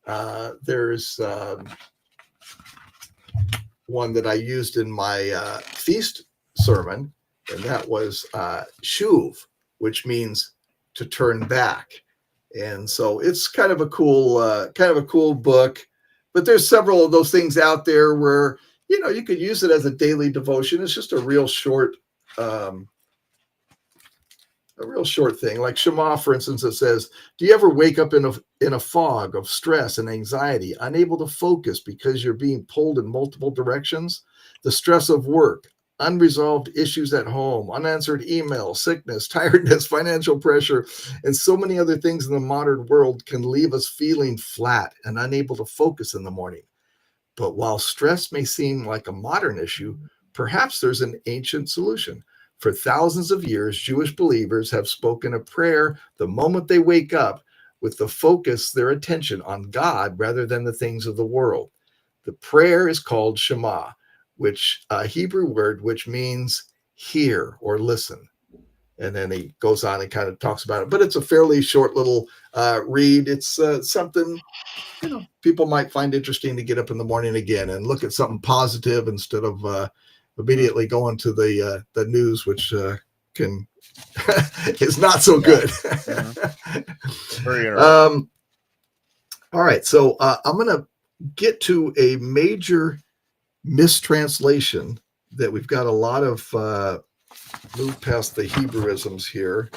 There's one that I used in my feast sermon, and that was Shuv, which means to turn back. And so it's kind of a cool book, but there's several of those things out there where, you could use it as a daily devotion. It's just a real short thing. Like Shema, for instance, it says, do you ever wake up in a fog of stress and anxiety, unable to focus because you're being pulled in multiple directions? The stress of work, unresolved issues at home, unanswered emails, sickness, tiredness, financial pressure, and so many other things in the modern world can leave us feeling flat and unable to focus in the morning. But while stress may seem like a modern issue, perhaps there's an ancient solution. For thousands of years, Jewish believers have spoken a prayer the moment they wake up, with the focus their attention on God rather than the things of the world. The prayer is called Shema, which a Hebrew word which means hear or listen. And then he goes on and kind of talks about it, but it's a fairly short little read. It's something, people might find interesting to get up in the morning again and look at something positive instead of immediately going to the news, which can is not so good. Very interesting. All right, so I'm going to get to a major mistranslation that we've got a lot of move past the Hebrewisms here,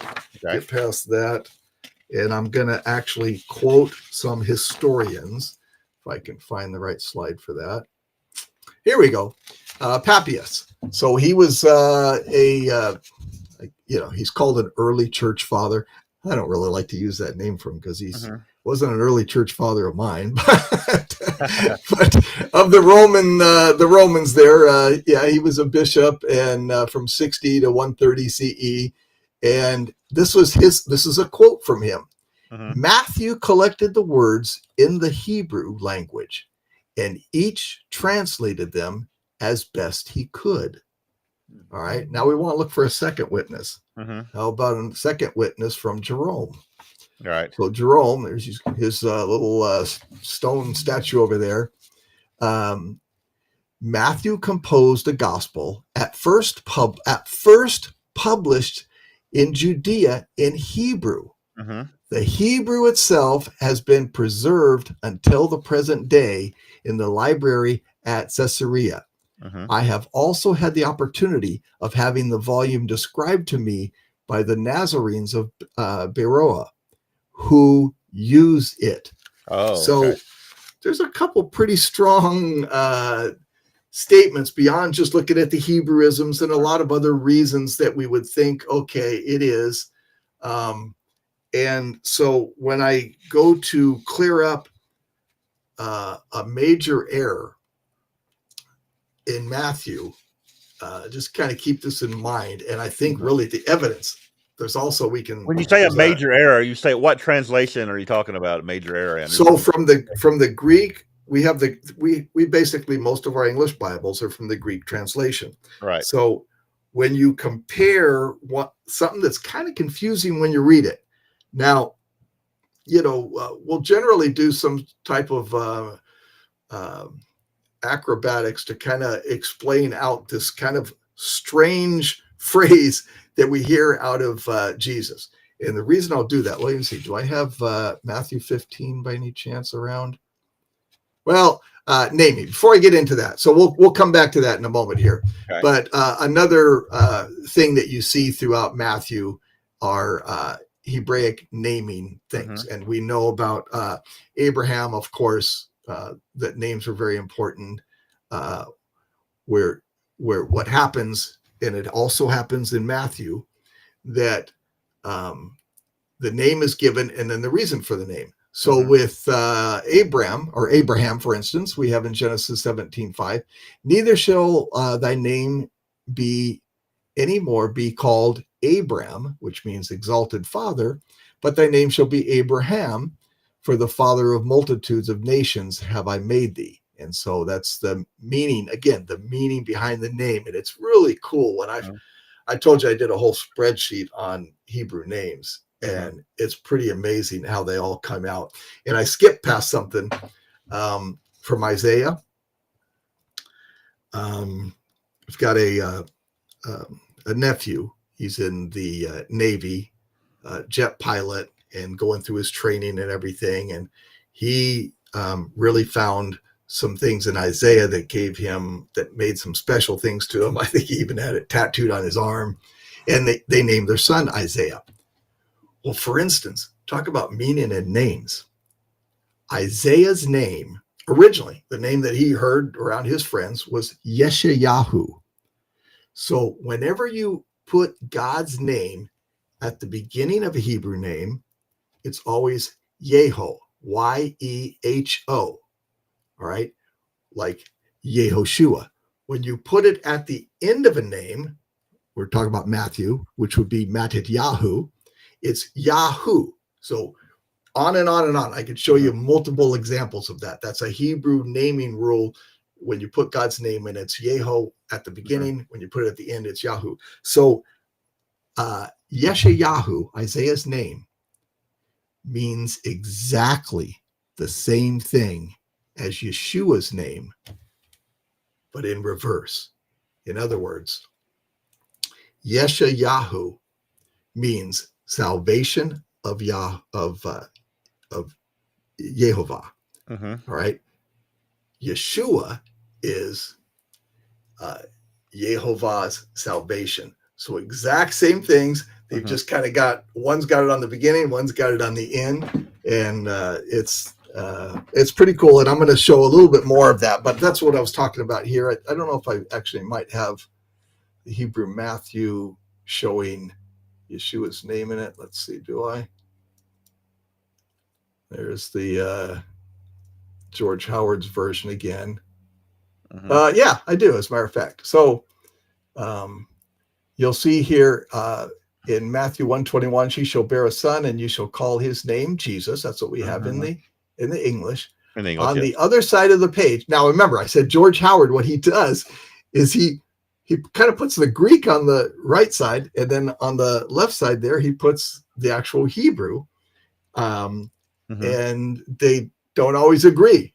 get past that, and I'm going to actually quote some historians, if I can find the right slide for that. Here we go. Papias. So he was he's called an early church father. I don't really like to use that name for him because he's wasn't an early church father of mine, but of the Romans there. He was a bishop, and from 60 to 130 CE. And this is a quote from him. Matthew collected the words in the Hebrew language, and each translated them as best he could. All right. Now we want to look for a second witness. How about a second witness from Jerome? All right. So Jerome, there's his little stone statue over there. Matthew composed a gospel at first published in Judea in Hebrew. The Hebrew itself has been preserved until the present day in the library at Caesarea. I have also had the opportunity of having the volume described to me by the Nazarenes of Beroa, who use it. There's a couple pretty strong statements beyond just looking at the Hebrewisms and a lot of other reasons that we would think, okay, it is. And so when I go to clear up a major error in Matthew, just kind of keep this in mind. And I think really the evidence, there's also when you say a major error, you say what translation are you talking about? A major error. So from the Greek, we basically, most of our English Bibles are from the Greek translation. Right. So when you compare something that's kind of confusing when you read it. Now, we'll generally do some type of acrobatics to kind of explain out this kind of strange phrase that we hear out of Jesus. And the reason I'll do that, let me see, do I have Matthew 15 by any chance around? Well, naming, before I get into that. So we'll come back to that in a moment here. Okay. But another thing that you see throughout Matthew are Hebraic naming things. And we know about Abraham, of course, that names are very important, where what happens, and it also happens in Matthew, that the name is given and then the reason for the name. So with Abraham, for instance, we have in Genesis 17:5, neither shall thy name be anymore be called Abram, which means exalted father, but thy name shall be Abraham, for the father of multitudes of nations have I made thee. And so that's the meaning, again, the meaning behind the name. And it's really cool. When I told you I did a whole spreadsheet on Hebrew names, and it's pretty amazing how they all come out. And I skipped past something from Isaiah. I've got a nephew. He's in the Navy, jet pilot, and going through his training and everything. And he really found some things in Isaiah that made some special things to him. I think he even had it tattooed on his arm. And they named their son Isaiah. Well, for instance, talk about meaning and names. Isaiah's name, originally, the name that he heard around his friends was Yeshayahu. So whenever you put God's name at the beginning of a Hebrew name, it's always Yeho, Yeho. All right. Like Yehoshua, when you put it at the end of a name, we're talking about Matthew, which would be Matityahu, it's Yahoo. So on and on and on. I could show you multiple examples of that. That's a Hebrew naming rule. When you put God's name in, it's Yeho at the beginning. When you put it at the end, it's Yahoo. So Yeshayahu, Isaiah's name, means exactly the same thing as Yeshua's name, but in reverse. In other words, Yeshayahu means salvation of Yehovah. All right. Yeshua is Yehovah's salvation. So exact same things. They've just kind of got, one's got it on the beginning, one's got it on the end, and it's pretty cool. And I'm going to show a little bit more of that, but that's what I was talking about here. I don't know if I actually might have the Hebrew Matthew showing Yeshua's name in it. Let's see, do I? There's the George Howard's version again. Yeah, I do, as a matter of fact. So you'll see here in Matthew 1:21, she shall bear a son, and you shall call his name Jesus. That's what we have in the English. On the other side of the page. Now, remember, I said George Howard, what he does is he kind of puts the Greek on the right side, and then on the left side there, he puts the actual Hebrew. And they don't always agree.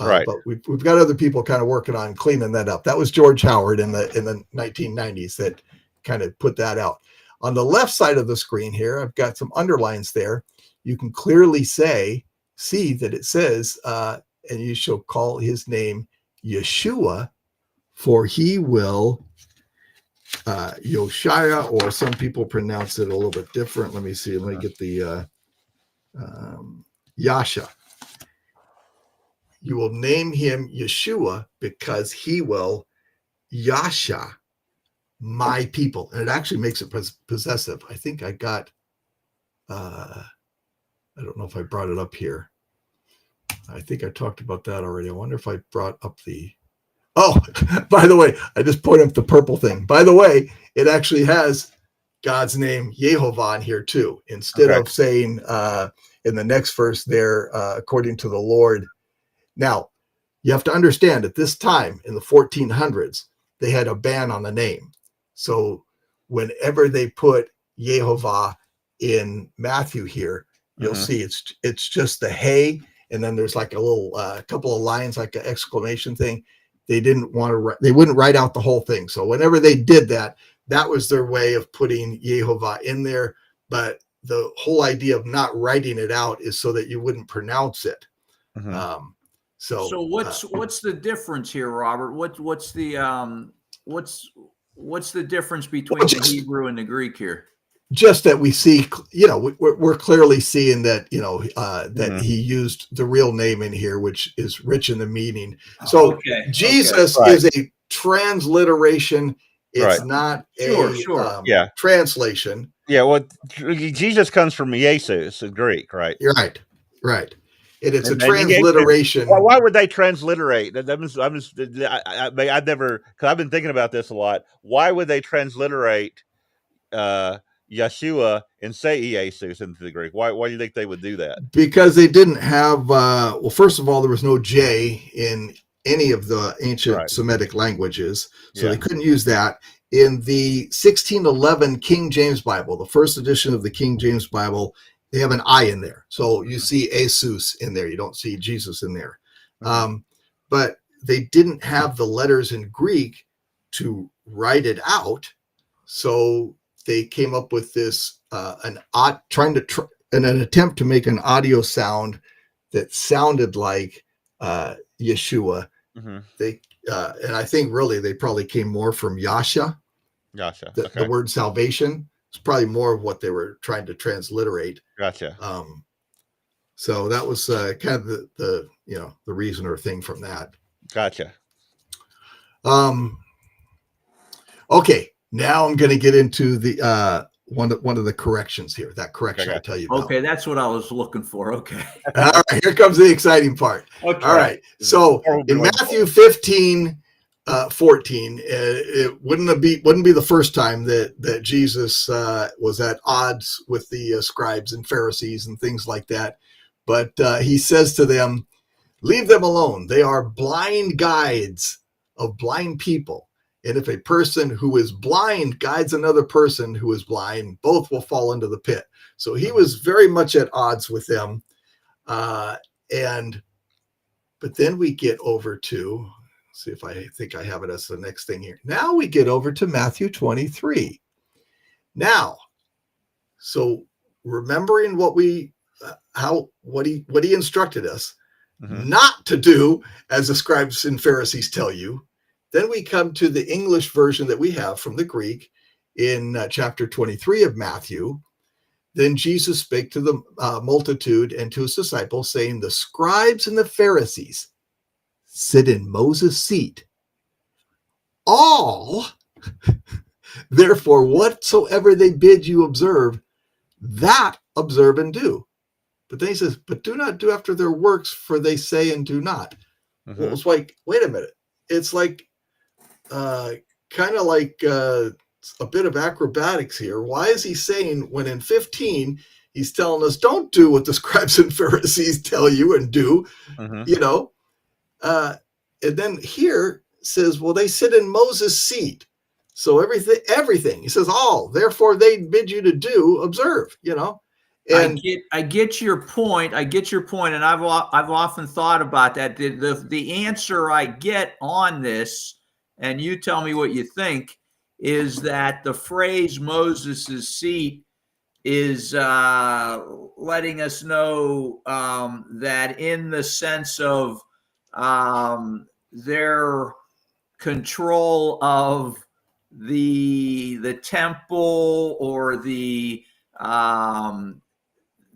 Right. But we've got other people kind of working on cleaning that up. That was George Howard in the 1990s that kind of put that out. On the left side of the screen here, I've got some underlines there. You can clearly see that it says, and you shall call his name Yeshua, for he will, Yoshia, or some people pronounce it a little bit different. Let me see. Let me get the Yasha. You will name him Yeshua because he will Yasha my people. And it actually makes it possessive. I think I got, I don't know if I brought it up here. I think I talked about that already. I wonder if I brought up the, oh, by the way, I just pointed up the purple thing. By the way, it actually has God's name Yehovah in here too. Instead of saying in the next verse there, according to the Lord. Now, you have to understand at this time in the 1400s, they had a ban on the name. So whenever they put Yehovah in Matthew here, you'll see it's just the hey, and then there's like a little couple of lines, like an exclamation thing. They didn't want to, they wouldn't write out the whole thing. So whenever they did that, that was their way of putting Yehovah in there. But the whole idea of not writing it out is so that you wouldn't pronounce it. So what's the difference here, Robert? What's the difference between the Hebrew and the Greek here? Just that we see, we're clearly seeing that, that he used the real name in here, which is rich in the meaning. So Jesus is a transliteration. It's not a translation. Yeah, well, Jesus comes from Jesus in Greek, right? You're right. And it's a transliteration. Why would they transliterate? I've never, because I've been thinking about this a lot. Why would they transliterate Yeshua and say Jesus into the Greek? Why do you think they would do that? Because they didn't have, well, first of all, there was no J in any of the ancient Semitic languages, so they couldn't use that. In the 1611 King James Bible, the first edition of the King James Bible, they have an I in there. So you see Jesus in there. You don't see Jesus in there. But they didn't have the letters in Greek to write it out. So they came up with this, an attempt to make an audio sound that sounded like Yeshua. And I think really they probably came more from Yasha. The word salvation. It's probably more of what they were trying to transliterate. So that was kind of the reason or thing from that. Okay, now I'm going to get into the one of the corrections here. That correction I'll tell you about. Okay, that's what I was looking for. Okay. All right, here comes the exciting part. All right. So in Matthew 15, 14, it wouldn't be the first time that Jesus was at odds with the scribes and Pharisees and things like that. But he says to them, leave them alone. They are blind guides of blind people. And if a person who is blind guides another person who is blind, both will fall into the pit. So he was very much at odds with them. But then we get over to, see if I think I have it as the next thing here. Now we get over to Matthew 23. Now, so remembering what he instructed us not to do, as the scribes and Pharisees tell you, then we come to the English version that we have from the Greek in chapter 23 of Matthew. Then Jesus spake to the multitude and to his disciples, saying, the scribes and the Pharisees sit in Moses' seat. All, therefore, whatsoever they bid you observe, that observe and do. But then he says, but do not do after their works, for they say and do not. Well, it's like, wait a minute. It's like kind of like a bit of acrobatics here. Why is he saying, when in 15, he's telling us, don't do what the scribes and Pharisees tell you and do, and then here says, well, they sit in Moses' seat. So everything. He says, all, therefore they bid you to do, observe, And I get your point. And I've often thought about that. The answer I get on this, and you tell me what you think, is that the phrase Moses' seat is letting us know that in the sense of their control of the temple, or the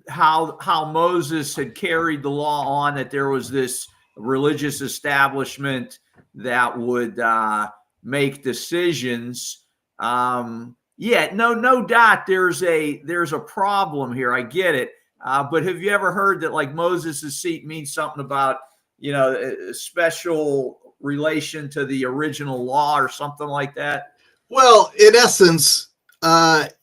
how Moses had carried the law on, that there was this religious establishment that would make decisions. No doubt there's a problem here. I get it. But have you ever heard that, like, Moses' seat means something about, a special relation to the original law or something like that? Well, in essence,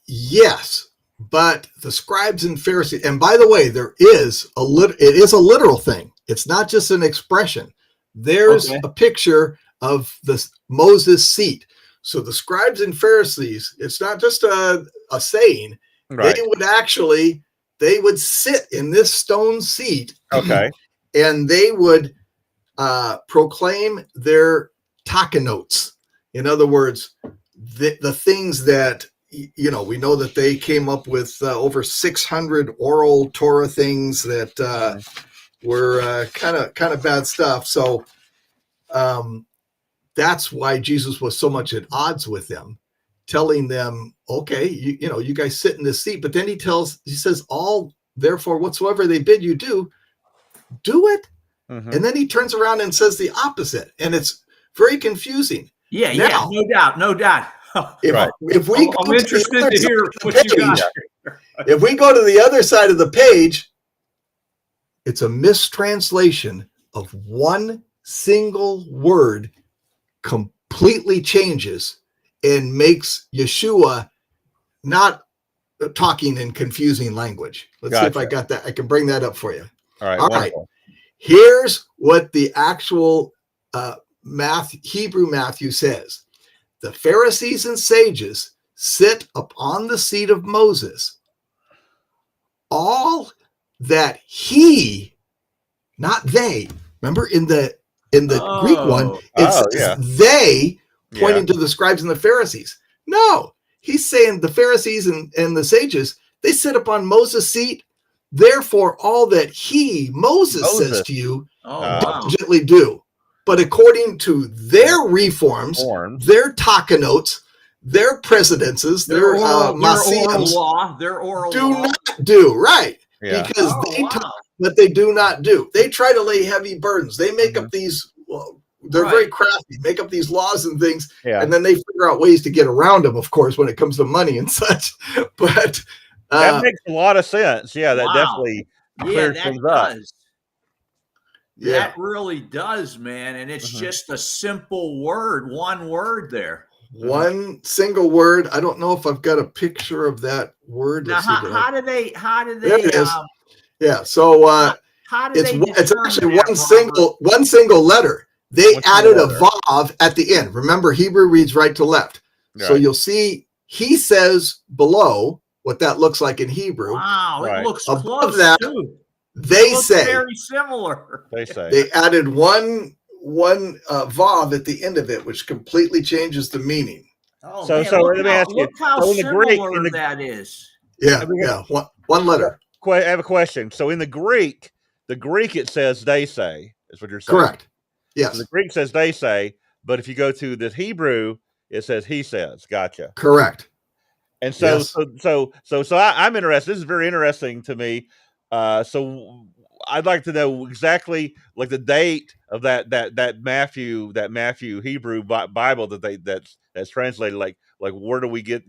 yes. But the scribes and Pharisees, and by the way, it is a literal thing. It's not just an expression. There's a picture of the Moses seat. So the scribes and Pharisees, it's not just a saying. Right. They would sit in this stone seat. Okay. And they would proclaim their takanotes. In other words, the things that, we know that they came up with over 600 oral Torah things that were kind of bad stuff. So that's why Jesus was so much at odds with them, telling them, okay, you guys sit in this seat. But then he says, all, therefore, whatsoever they bid you do it. Mm-hmm. And then he turns around and says the opposite. And it's very confusing. Yeah, no doubt. If we I'm interested to hear what you got. If we go to the other side of the page, it's a mistranslation of one single word completely changes and makes Yeshua not talking in confusing language. Let's see if I got that. I can bring that up for you. All right. Here's what the actual Hebrew Matthew says. The Pharisees and sages sit upon the seat of Moses. All that he, not they. Remember in the Greek one, it's they pointing to the scribes and the Pharisees. No, he's saying the Pharisees and the sages, they sit upon Moses' seat. Therefore, all that Moses says to you, diligently do. But according to their reforms, their takanotes, their precedences, their masiyams, their oral do law. not do, right. Yeah. Because they talk, but they do not do. They try to lay heavy burdens. They make up these, they're very crafty, make up these laws and things, and then they figure out ways to get around them, of course, when it comes to money and such. But that makes a lot of sense. Yeah, that definitely clears things up. That really does, man. And it's just a simple word, one word there. One single word. I don't know if I've got a picture of that word. Now, how do they? There it is. Yeah. So how do they it's actually that, one single letter. They added a vav at the end. Remember, Hebrew reads right to left. Right. So you'll see he says below what that looks like in Hebrew. Wow, it looks above close that, too. They say very similar. They added one vav at the end of it, which completely changes the meaning. Oh, so let me ask you. Look how similar that is. Yeah, one letter. I have a question. So in the Greek it says they say. Is what you're saying? Correct. Yes. So the Greek says they say, but if you go to the Hebrew, it says he says. Gotcha. Correct. And so I'm interested. This is very interesting to me. So I'd like to know exactly like the date of that Matthew Hebrew Bible that's translated. Like where do we get,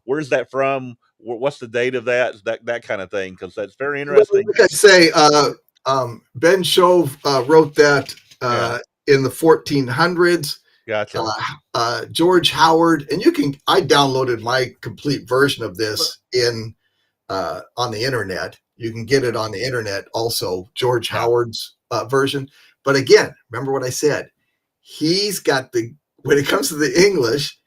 where's that from? What's the date of that kind of thing? Because that's very interesting. Like I say, Ben Shove wrote that in the 1400s. Gotcha. George Howard, and I downloaded my complete version of this on the internet. You can get it on the internet also, George Howard's version. But again, remember what I said. He's got when it comes to the English,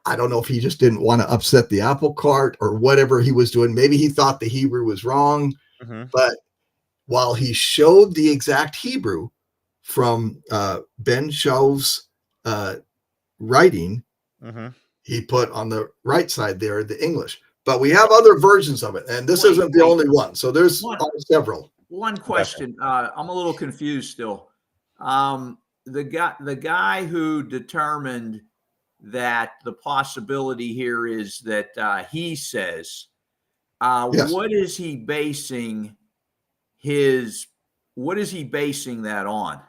I don't know if he just didn't want to upset the apple cart or whatever he was doing. Maybe he thought the Hebrew was wrong. But while he showed the exact Hebrew from Ben Shove's writing, he put on the right side there the English. But we have other versions of it, and this isn't the only one. So there's several. One question. I'm a little confused still. The guy who determined that the possibility here is that he says, what is he basing that on?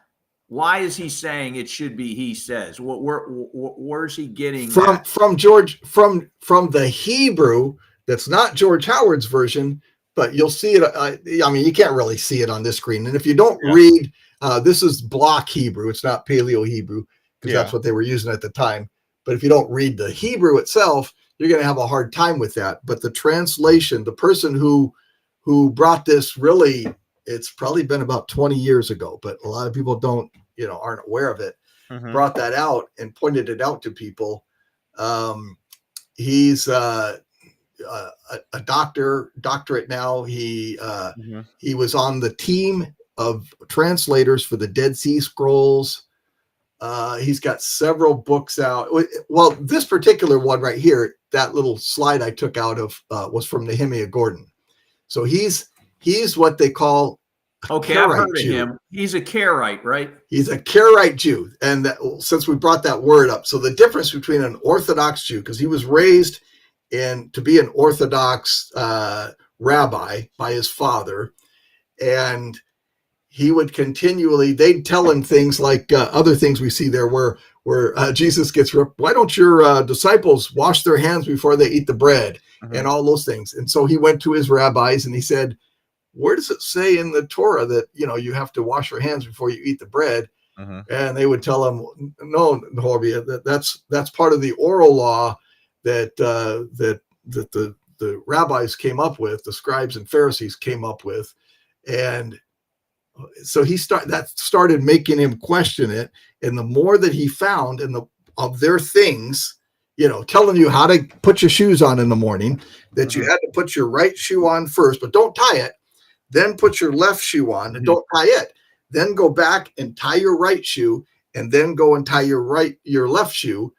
Why is he saying it should be he says? Where's he getting that? From George from the Hebrew? That's not George Howard's version, but you'll see it. I mean, you can't really see it on this screen. And if you don't read, this is block Hebrew. It's not Paleo Hebrew because that's what they were using at the time. But if you don't read the Hebrew itself, you're going to have a hard time with that. But the translation, the person who brought this, really, it's probably been about 20 years ago, but a lot of people aren't aware of it, brought that out and pointed it out to people. He's a doctorate now. He was on the team of translators for the Dead Sea Scrolls. He's got several books out. Well, this particular one right here, that little slide I took out of was from Nehemiah Gordon. So he's what they call I've heard of him. He's a Karaite, right? He's a Karaite Jew. And since we brought that word up, so the difference between an Orthodox Jew, because he was raised to be an Orthodox rabbi by his father, and he would they'd tell him things like other things we see there where Jesus gets ripped. Why don't your disciples wash their hands before they eat the bread and all those things? And so he went to his rabbis and he said, where does it say in the Torah that, you have to wash your hands before you eat the bread? And they would tell him, no, Horbia, that's part of the oral law that the rabbis came up with, the scribes and Pharisees came up with. And so that started making him question it. And the more that he found of their things, telling you how to put your shoes on in the morning, that you had to put your right shoe on first, but don't tie it. Then put your left shoe on and don't tie it. Then go back and tie your right shoe and then go and tie your left shoe.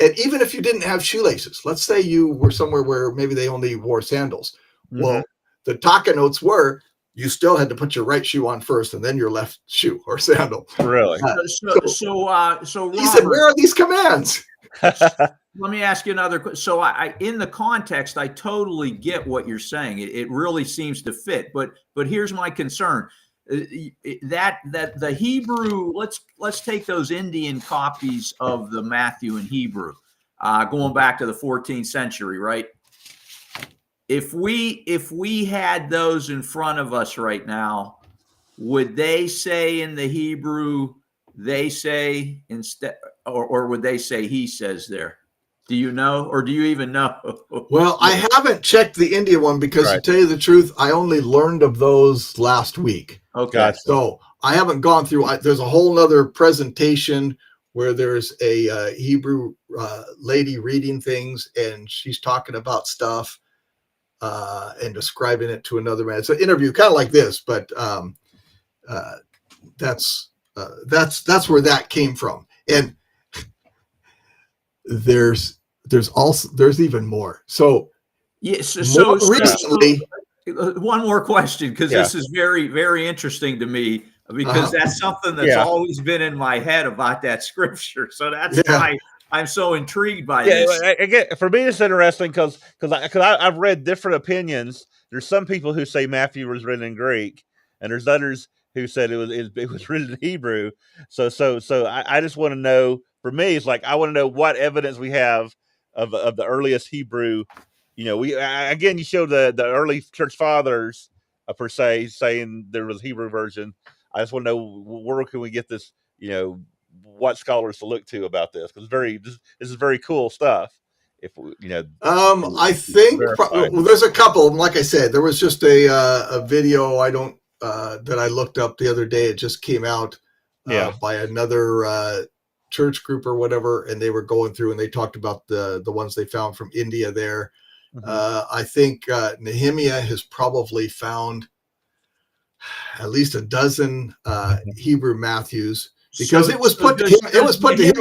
And even if you didn't have shoelaces, let's say you were somewhere where maybe they only wore sandals. Well, the Taka notes were, you still had to put your right shoe on first and then your left shoe or sandal. Really? So Robert, he said, where are these commands? Let me ask you another question. So I in the context, I totally get what you're saying. It really seems to fit. But here's my concern. That the Hebrew, let's take those Indian copies of the Matthew in Hebrew, going back to the 14th century, right? If we had those in front of us right now, would they say in the Hebrew, they say instead, or would they say he says there? Do you know, or do you even know? Well, I haven't checked the India one because to tell you the truth, I only learned of those last week. Okay. Gotcha. So I haven't gone through. There's a whole nother presentation where there's a Hebrew lady reading things, and she's talking about stuff and describing it to another man. It's an interview, kind of like this, but that's where that came from. And there's even more. So yes. More recently, one more question, because this is very, very interesting to me, because that's something that's always been in my head about that scripture. So that's why I'm so intrigued by this. Again, for me, it's interesting because I've read different opinions. There's some people who say Matthew was written in Greek, and there's others who said it was written in Hebrew. So I just want to know. For me, it's like I want to know what evidence we have of the earliest Hebrew. You know, again, you show the early church fathers per se saying there was a Hebrew version. I just want to know where can we get this. You know, what scholars to look to about this, because this is very cool stuff. If we, I think there's a couple. Like I said, there was just a video that I looked up the other day. It just came out by another church group or whatever, and they were going through and they talked about the ones they found from India there. I think Nehemiah has probably found at least a dozen Hebrew Matthews, because it was put to him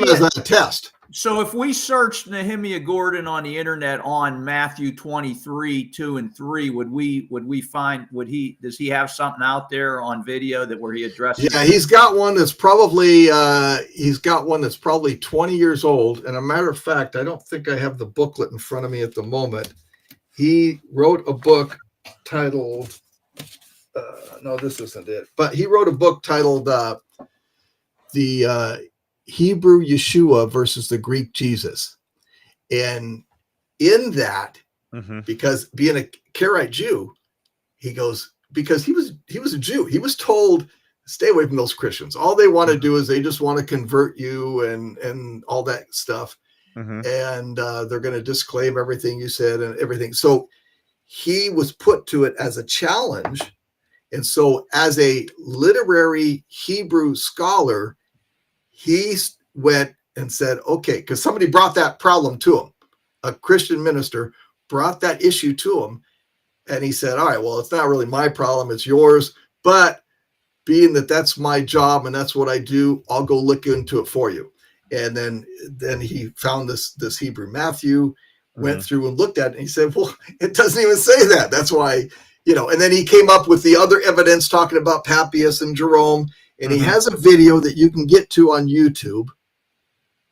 as a test. So if we searched Nehemiah Gordon on the internet on Matthew 23, 2 and 3, does he have something out there on video where he addresses? Yeah, he's got one that's probably 20 years old. And a matter of fact, I don't think I have the booklet in front of me at the moment. He wrote a book titled no, this isn't it. But he wrote a book titled The Hebrew Yeshua versus the Greek Jesus. And in that, because being a Karaite Jew, he goes, because he was a Jew. He was told, stay away from those Christians. All they want to do is they just want to convert you and all that stuff. And they're going to disclaim everything you said and everything. So he was put to it as a challenge. And so as a literary Hebrew scholar, he went and said, okay, because somebody brought that problem to him. A Christian minister brought that issue to him. And he said, all right, well, it's not really my problem, it's yours. But being that that's my job and that's what I do, I'll go look into it for you. And then he found this Hebrew Matthew, went through and looked at it, and he said, well, it doesn't even say that. That's why, and then he came up with the other evidence talking about Papias and Jerome. And he has a video that you can get to on YouTube.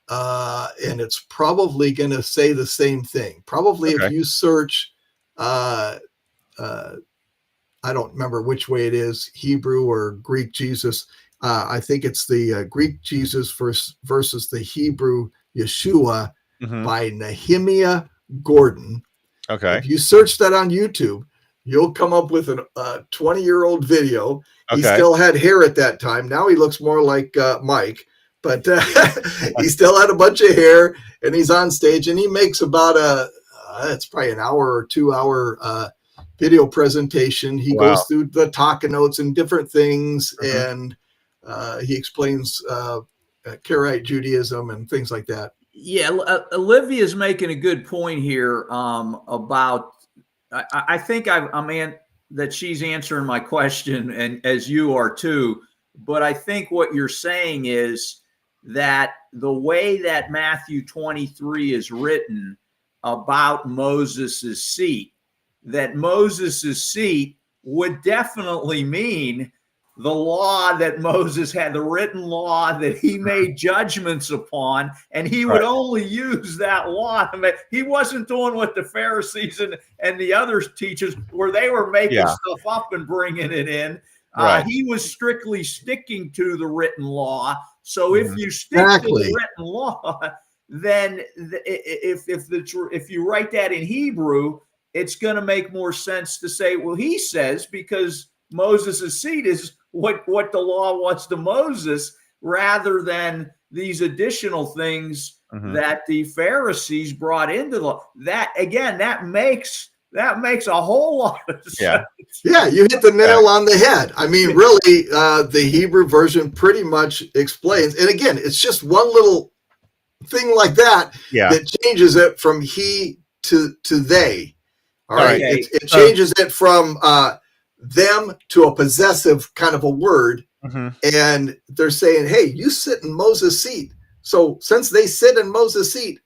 And it's probably going to say the same thing. Probably if you search, I don't remember which way it is, Hebrew or Greek Jesus. I think it's the Greek Jesus versus the Hebrew Yeshua by Nehemiah Gordon. Okay. If you search that on YouTube, you'll come up with a 20-year-old video. He still had hair at that time. Now he looks more like Mike, but he still had a bunch of hair, and he's on stage, and he makes about it's probably an hour or 2 hour video presentation. He goes through the talking notes and different things, and he explains Karaite Judaism and things like that. Yeah, Olivia is making a good point here about. I think that she's answering my question, and as you are too. But I think what you're saying is that the way that Matthew 23 is written about Moses's seat, that Moses's seat would definitely mean the law that Moses had, the written law that he made judgments upon, and he would only use that law. He wasn't doing what the Pharisees and the other teachers, where they were making stuff up and bringing it in. He was strictly sticking to the written law. So if you stick to the written law, then if you write that in Hebrew, it's going to make more sense to say, well, he says, because Moses' seat is what the law was to Moses, rather than these additional things that the Pharisees brought into the law. That again, that makes a whole lot of sense. Yeah, you hit the nail on the head. I mean, really, the Hebrew version pretty much explains. And again, it's just one little thing like that that changes it from he to they. All right. It changes it from them to a possessive kind of a word. And they're saying, hey, you sit in Moses' seat. So since they sit in Moses' seat,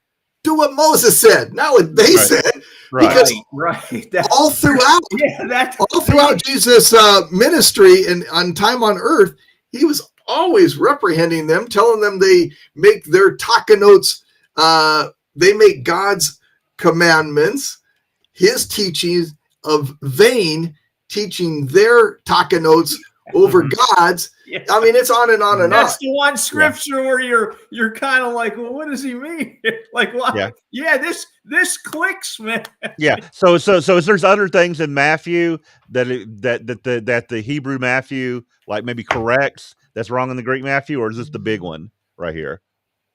do what Moses said, not what they said. Because all throughout Jesus' ministry and on time on earth, he was always reprehending them, telling them they make their taka notes, they make God's commandments, his teachings of vain, teaching their taka notes over God's. I mean, it's on and on and on. That's the one scripture where you're kind of like, well, what does he mean? Like, what? Yeah, this clicks, man. So there's other things in Matthew that the Hebrew Matthew like maybe corrects that's wrong in the Greek Matthew, or is this the big one right here?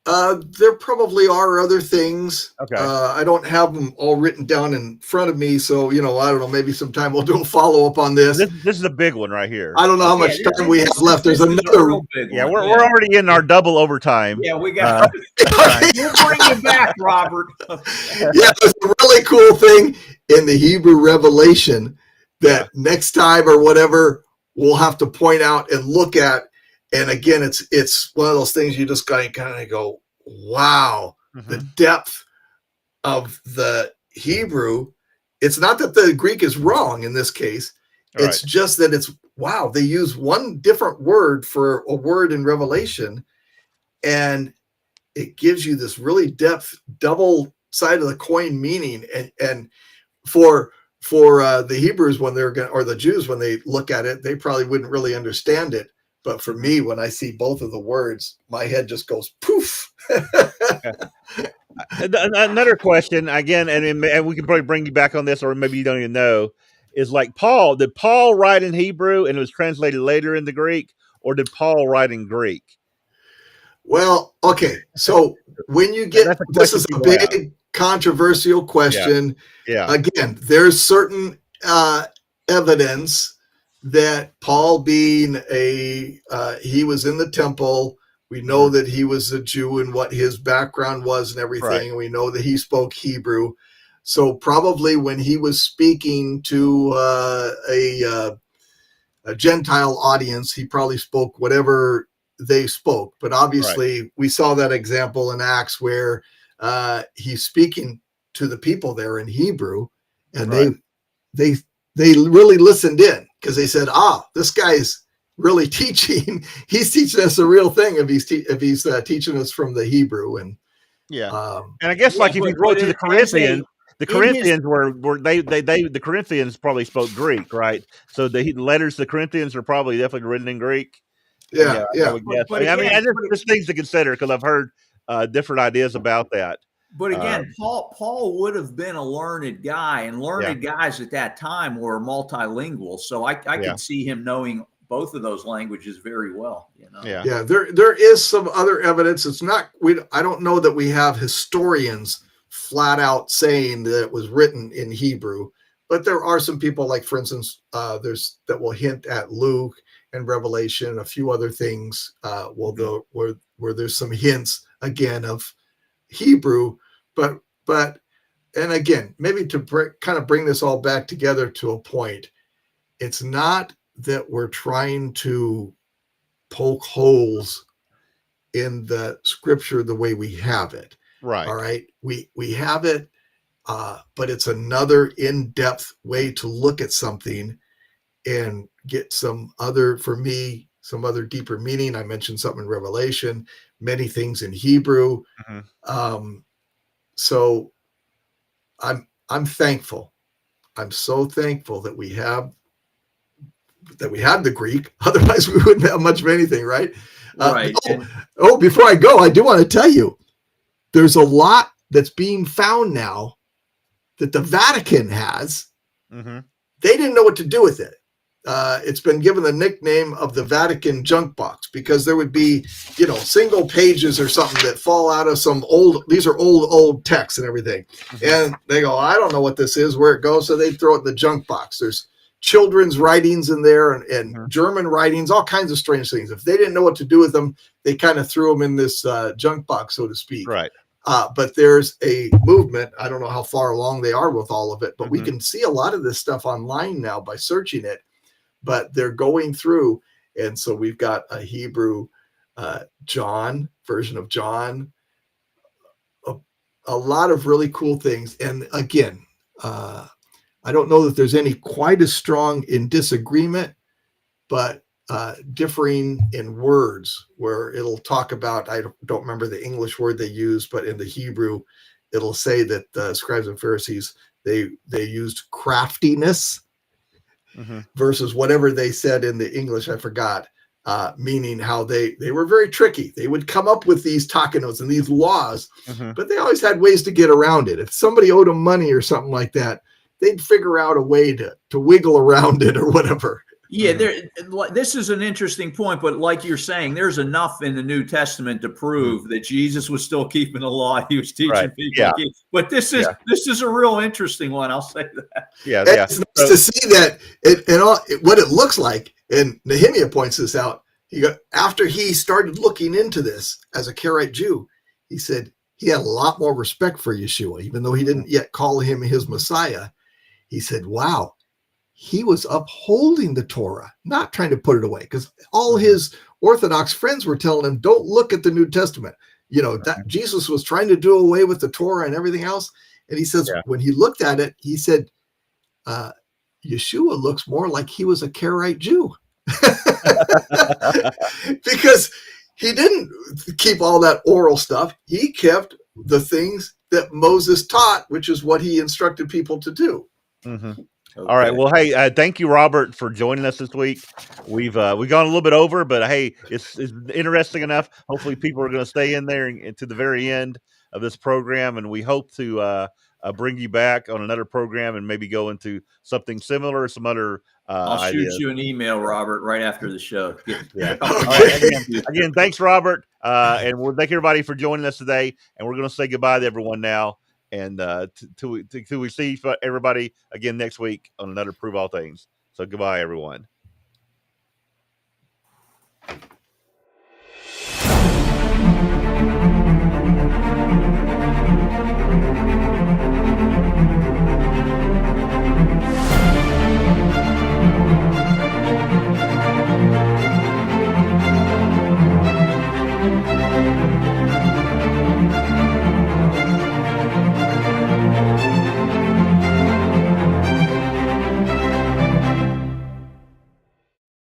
There probably are other things. Okay. I don't have them all written down in front of me, so I don't know. Maybe sometime we'll do a follow up on this. This is a big one right here. I don't know how much time we have left. There's another. We're already in our double overtime. Yeah, we got. We'll bring you back, Robert. There's a really cool thing in the Hebrew Revelation that next time or whatever we'll have to point out and look at. And again, it's one of those things you just kind of go, wow, the depth of the Hebrew. It's not that the Greek is wrong in this case. It's just that wow, they use one different word for a word in Revelation, and it gives you this really depth, double side of the coin meaning. And for the Hebrews, when they're or the Jews, when they look at it, they probably wouldn't really understand it. But for me, when I see both of the words, my head just goes poof. Another question, again, and we can probably bring you back on this, or maybe you don't even know, is like Paul. Did Paul write in Hebrew and it was translated later into Greek, or did Paul write in Greek? Well, okay. So when you get, this is a big controversial question. Again, there's certain evidence that Paul, being he was in the temple, we know that he was a Jew and what his background was and everything. And we know that he spoke Hebrew. So probably when he was speaking to a Gentile audience, he probably spoke whatever they spoke. But obviously we saw that example in Acts where he's speaking to the people there in Hebrew, and they really listened in, because they said, this guy's really teaching. He's teaching us the real thing if he's teaching us from the Hebrew. And and I guess if you go to the Corinthians, the Corinthians probably spoke Greek, right? So the letters to the Corinthians are probably definitely written in Greek. I would guess. There's things to consider, because I've heard different ideas about that. But again, Paul would have been a learned guy, and learned guys at that time were multilingual. So I could see him knowing both of those languages very well. There is some other evidence. It's not, I don't know that we have historians flat out saying that it was written in Hebrew, but there are some people, like, for instance, there's that will hint at Luke and Revelation, a few other things, where there's some hints again of Hebrew, but and again, maybe to kind of bring this all back together to a point, it's not that we're trying to poke holes in the scripture the way we have it. Right. All right. We have it, but it's another in-depth way to look at something and get some other deeper meaning. I mentioned something in Revelation, many things in Hebrew. So I'm thankful. I'm so thankful that we have the Greek. Otherwise, we wouldn't have much of anything, right? Before I go, I do want to tell you, there's a lot that's being found now that the Vatican has. They didn't know what to do with it. it's been given the nickname of the Vatican junk box, because there would be, single pages or something that fall out of some these are old texts and everything. And they go, I don't know what this is, where it goes. So they throw it in the junk box. There's children's writings in there and German writings, all kinds of strange things. If they didn't know what to do with them, they kind of threw them in this junk box, so to speak. Right. But there's a movement. I don't know how far along they are with all of it, but we can see a lot of this stuff online now by searching it. But they're going through, and so we've got a Hebrew John version of John, a lot of really cool things. And again, I don't know that there's any quite as strong in disagreement, but differing in words, where it'll talk about, I don't remember the English word they use, but in the Hebrew, it'll say that the scribes and Pharisees, they used craftiness versus whatever they said in the English, I forgot, meaning how they were very tricky. They would come up with these takanos and these laws, but they always had ways to get around it. If somebody owed them money or something like that, they'd figure out a way to wiggle around it or whatever. Yeah, this is an interesting point, but like you're saying, there's enough in the New Testament to prove that Jesus was still keeping the law. He was teaching people. Yeah. But this is a real interesting one. I'll say that. Yeah. It's nice to see that what it looks like. And Nehemiah points this out. After he started looking into this as a Karaite Jew, he said he had a lot more respect for Yeshua, even though he didn't yet call him his Messiah. He said, wow, he was upholding the Torah, not trying to put it away, because all his Orthodox friends were telling him, don't look at the New Testament. That Jesus was trying to do away with the Torah and everything else. And he says, when he looked at it, he said, Yeshua looks more like he was a Karaite Jew. Because he didn't keep all that oral stuff. He kept the things that Moses taught, which is what he instructed people to do. Okay. All right. Well, hey, thank you, Robert, for joining us this week. We've gone a little bit over, but hey, it's interesting enough. Hopefully, people are going to stay in there and to the very end of this program, and we hope to bring you back on another program and maybe go into something similar, some other. I'll ideas. shoot you an email, Robert, right after the show. Yeah. All right. Again, thanks, Robert, and we'll thank everybody for joining us today. And we're going to say goodbye to everyone now. And till we see everybody again next week on another Prove All Things. So goodbye, everyone.